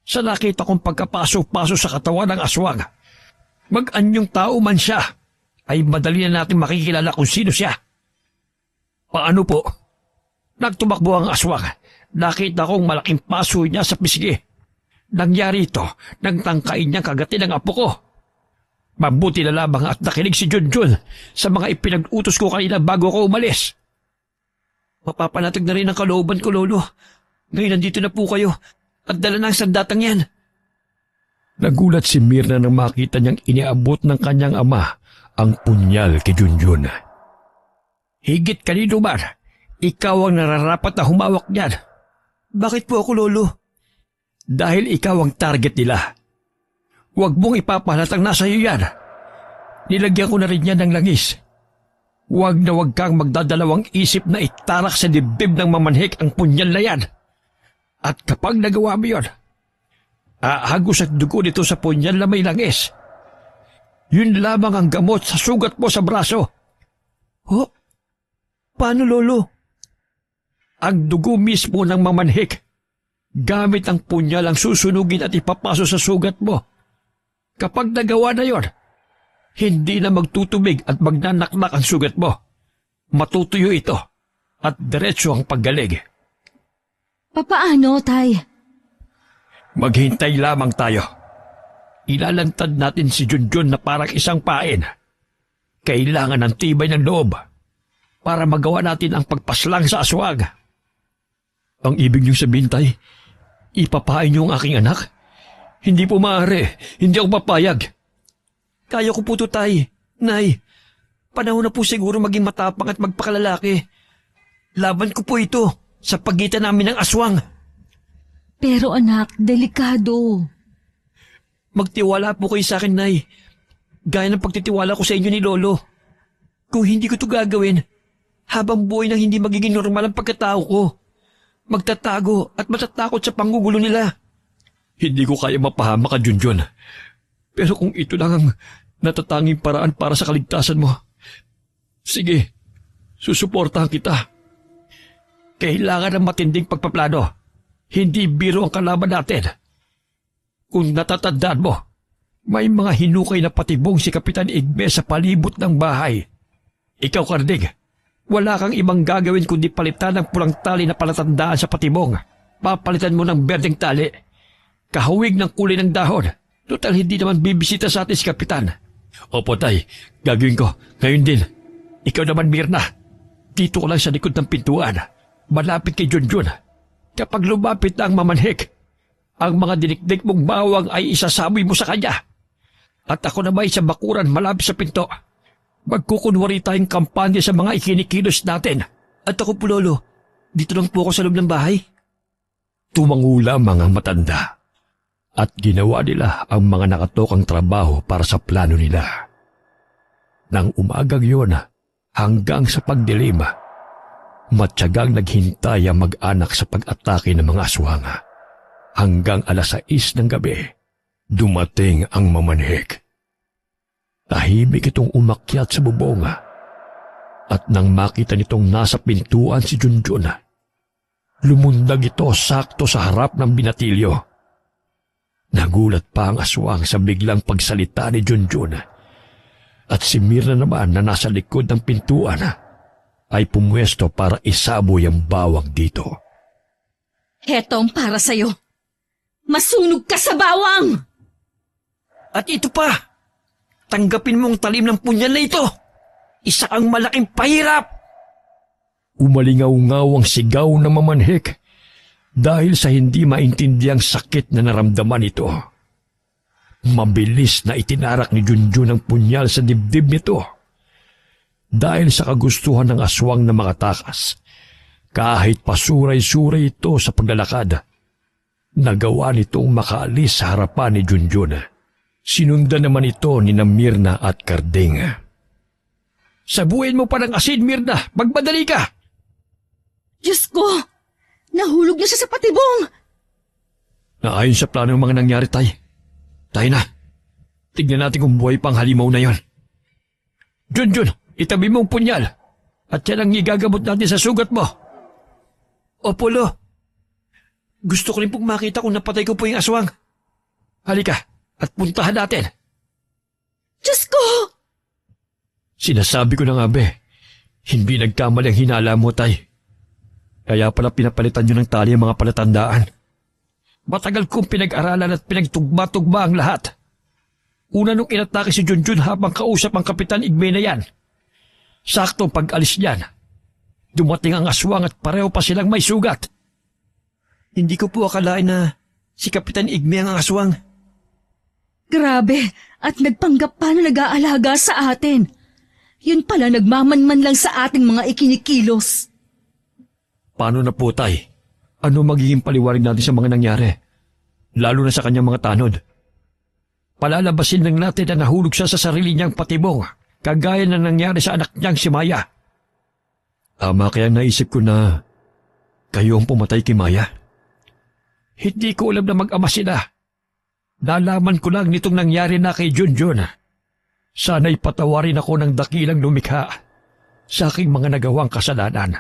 Sa nakita kong pagkapaso-paso sa katawan ng aswang. Mag-anyong tao man siya, ay madali na natin makikilala kung sino siya. Paano po? Nagtumakbo ang aswang. Nakita kong malaking paso niya sa pisngi. Nangyari ito nang tangkain niyang kagatin ang apo ko. Mabuti na lamang at nakinig si Junjun sa mga ipinag-utos ko kanina bago ko umalis. Mapapanatag na rin ang kalooban ko, Lolo. Ngayon nandito na po kayo at dala na ang sandatang yan. Nagulat si Mirna nang makita niyang iniabot ng kanyang ama ang punyal kay Junjun. Higit kanino man, ikaw ang nararapat na humawak niyan. Bakit po ako, Lolo? Dahil ikaw ang target nila. Huwag mong ipapahalatang nasa iyo yan. Nilagyan ko na rin yan ng langis. Huwag na huwag kang magdadalawang isip na itarak sa dibdib ng mamanhik ang punyal na yan. At kapag nagawa mo yun, ahagos at dugo nito sa punyal na may langis. Yun lamang ang gamot sa sugat mo sa braso. Oh, paano, Lolo? Ang dugo mismo ng mamanhik. Gamit ang punyal ang susunugin at ipapaso sa sugat mo. Kapag nagawa na yon, hindi na magtutubig at magnanaknak ang sugat mo. Matutuyo ito at diretso ang paggaling. Papaano, Tay? Maghintay lamang tayo. Ilalantad natin si Junjun na parang isang pain. Kailangan ng tibay ng loob para magawa natin ang pagpaslang sa aswang. Ang ibig niyong sabihin, Tay, ipapain niyo ang aking anak? Hindi po maaari. Hindi ako papayag. Kaya ko po to, Tay. Nay, panahon na po siguro maging matapang at magpakalalaki. Laban ko po ito sa pagitan namin ng aswang. Pero anak, delikado. Magtiwala po kayo sa akin, Nay. Gaya ng pagtitiwala ko sa inyo ni Lolo. Kung hindi ko ito gagawin, habang buhay nang hindi magiging normal ang pagkatao ko. Magtatago at matatakot sa panggugulo nila. Hindi ko kaya mapahama ka, Junjun. Pero kung ito lang ang natatanging paraan para sa kaligtasan mo, sige, susuportahan kita. Kailangan ng matinding pagpaplano. Hindi biro ang kalaban natin. Kung natatandaan mo, may mga hinukay na patibong si Kapitan Igbe sa palibot ng bahay. Ikaw, Karding, wala kang ibang gagawin kundi palitan ng pulang tali na palatandaan sa patibong. Papalitan mo ng berdeng tali. Kahawig ng kulay ng dahon. Total hindi naman bibisita sa atin si Kapitan. Opo, Tay. Gagawin ko. Ngayon din. Ikaw naman, Mirna. Dito ko lang sa likod ng pintuan. Malapit kay Junjun. Kapag lumapit na ang mamanhik, ang mga dinikdik mong bawang ay isasaboy mo sa kanya. At ako naman sa bakuran malapit sa pinto. Magkukunwari tayong kampanya sa mga ikinikilos natin. At ako po, Lolo. Dito lang po ako sa loob ng bahay. Tumangula mga matanda. At ginawa nila ang mga nakatokang trabaho para sa plano nila. Nang umagang yun, Hanggang sa pagdilim, matyagang naghintay ang mag-anak sa pag-atake ng mga aswang. Hanggang 6:00 ng gabi, dumating ang mamanhik. Tahimik itong umakyat sa bubong. At nang makita nitong nasa pintuan si Junjun, lumundag ito sakto sa harap ng binatilyo. Nagulat pa ang aswang sa biglang pagsalita ni Junjun. At si Mirna naman na nasa likod ng pintuan ay pumwesto para isaboy ang bawang dito. Heto ang para sa'yo. Masunog ka sa bawang! At ito pa, tanggapin mo ang talim ng punyal na ito. Isa kang malaking pahirap. Umalingaw-ngaw ang sigaw na mamanhik dahil sa hindi maintindiang sakit na naramdaman ito. Mabilis na itinarak ni Junjun ang punyal sa dibdib nito. Dahil sa kagustuhan ng aswang na makatakas, kahit pasuray-suray ito sa paglalakad, nagawa nitong makaalis sa harapan ni Junjun. Sinundan naman ito ni Mirna at Karding. Sabuhin mo pa ng asin, Mirna. Magmadali ka. Diyos ko! Nahulog na siya sa patibong! Naayon sa plano ng mga nangyari, Tay. Tayo na. Tignan natin kung buhay pang halimaw na yon. Junjun, itabi mo ang punyal. At yan ang igagamot natin sa sugat mo. Opo, Lo. Gusto ko rin pong makita kung napatay ko po yung aswang. Halika, at puntahan natin. Diyos ko! Sinasabi ko na nga, Be. Hindi nagkamali ang hinala mo, Tay. Kaya pala pinapalitan nyo ng tali ang mga palatandaan. Matagal kong pinag-aralan at pinagtugma-tugma ang lahat. Una nung inatake si Junjun habang kausap ang Kapitan Igme na yan. Saktong pag-alis niyan, dumating ang aswang at pareho pa silang may sugat. Hindi ko po akalain na si Kapitan Igme ang aswang. Grabe, at nagpanggap pa na nag-aalaga sa atin. Yun pala nagmamanman lang sa ating mga ikinikilos. Paano na po, Tay? Ano magiging paliwanag natin sa mga nangyari? Lalo na sa kanyang mga tanod. Palalabasin lang natin na nahulog siya sa sarili niyang patibong, kagaya na nangyari sa anak niyang si Maya. Tama kaya naisip ko na kayo ang pumatay kay Maya. Hindi ko alam na mag-ama sila. Nalaman ko lang nitong nangyari na kay Junjun. Sana'y patawarin ako ng dakilang lumikha sa aking mga nagawang kasalanan.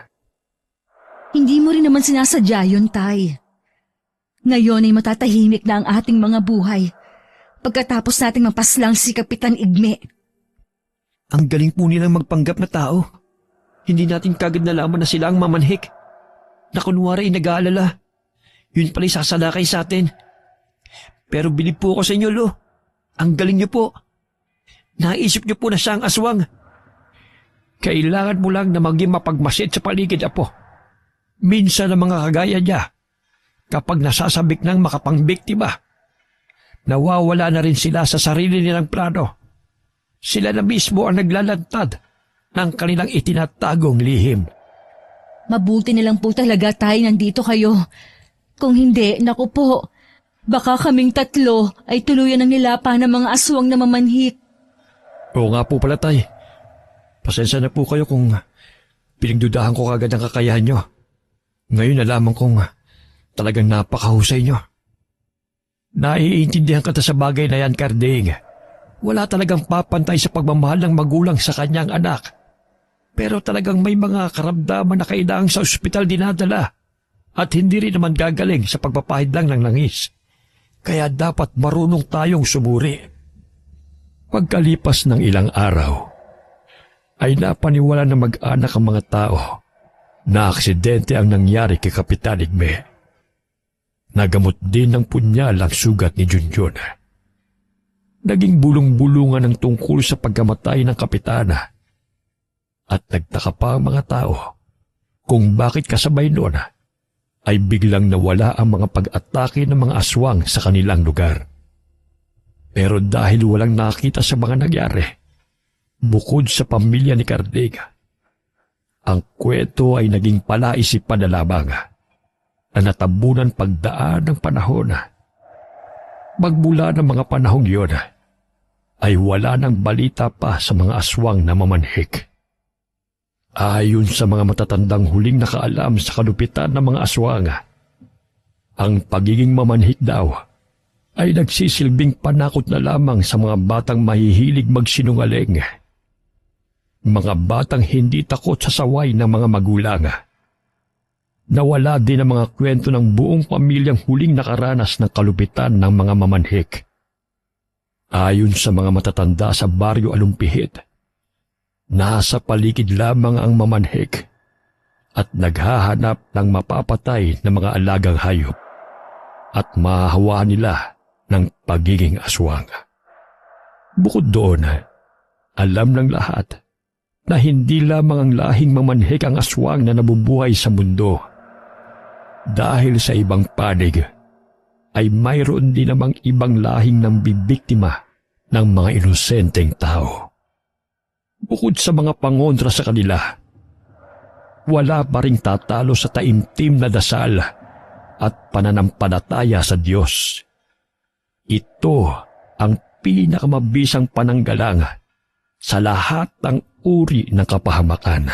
Hindi mo rin naman sinasadya yun, Tay. Ngayon ay matatahimik na ang ating mga buhay pagkatapos nating mapaslang si Kapitan Igme. Ang galing po nilang magpanggap na tao. Hindi natin kagad nalaman na sila ang mamanhik. Na kunwari ay nag-aalala. Yun pala'y sasalakay sa atin. Pero bilib po ako sa inyo, Lo. Ang galing niyo po. Naisip niyo po na siya ang aswang. Kailangan mo lang na maging mapagmasid sa paligid, Apo. Minsan ang mga kagaya niya, kapag nasasabik ng makapangbiktima, nawawala na rin sila sa sarili nilang plano. Sila na mismo ang naglalantad ng kanilang itinatagong lihim. Mabuti na lang po talaga, Tay, nandito kayo. Kung hindi, naku po, baka kaming tatlo ay tuluyan ng nilapa ng mga aswang na mamanhik. Oo nga po pala, Tay. Pasensya na po kayo kung pinagdudahan ko kagad ang kakayahan nyo. Ngayon nalaman kong talagang napakahusay nyo. Naiintindihan ka sa bagay na yan, Karding. Wala talagang papantay sa pagmamahal ng magulang sa kanyang anak. Pero talagang may mga karamdaman na kailangang sa ospital dinadala at hindi rin naman gagaling sa pagpapahid lang ng langis. Kaya dapat marunong tayong sumuri. Pagkalipas ng ilang araw, ay napaniwala na mag-anak ang mga tao na aksidente ang nangyari kay Kapitan Igme. Nagamot din ng punyal ang sugat ni Junjun. Naging bulong-bulungan ang tungkol sa pagkamatay ng kapitana. At nagtaka pa ang mga tao kung bakit kasabay noon ay biglang nawala ang mga pag-atake ng mga aswang sa kanilang lugar. Pero dahil walang nakita sa mga nangyari, bukod sa pamilya ni Karding, ang kwento ay naging palaisipan na lamang na natabunan pagdaan ng panahon. Magmula ng mga panahong iyon, ay wala nang balita pa sa mga aswang na mamanhik. Ayon sa mga matatandang huling nakaalam sa kalupitan ng mga aswang, ang pagiging mamanhik daw ay nagsisilbing panakot na lamang sa mga batang mahihilig magsinungaling. Mga batang hindi takot sa saway ng mga magulang. Nawala din ang mga kwento ng buong pamilyang huling nakaranas ng kalupitan ng mga mamanhik. Ayon sa mga matatanda sa baryo Alumpihit, nasa paligid lamang ang mamanhik at naghahanap ng mapapatay na mga alagang hayop at mahahawa nila ng pagiging aswang. Bukod doon, alam ng lahat na hindi lamang ang lahing mamanhik ang aswang na nabubuhay sa mundo. Dahil sa ibang panig, ay mayroon din namang ibang lahing nang bibiktima ng mga inosenteng tao. Bukod sa mga pangontra sa kanila, wala pa ring tatalo sa taimtim na dasal at pananampalataya sa Diyos. Ito ang pinakamabisang pananggalang sa lahat ng uri ng kapahamakan.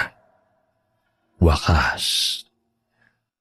Wakas.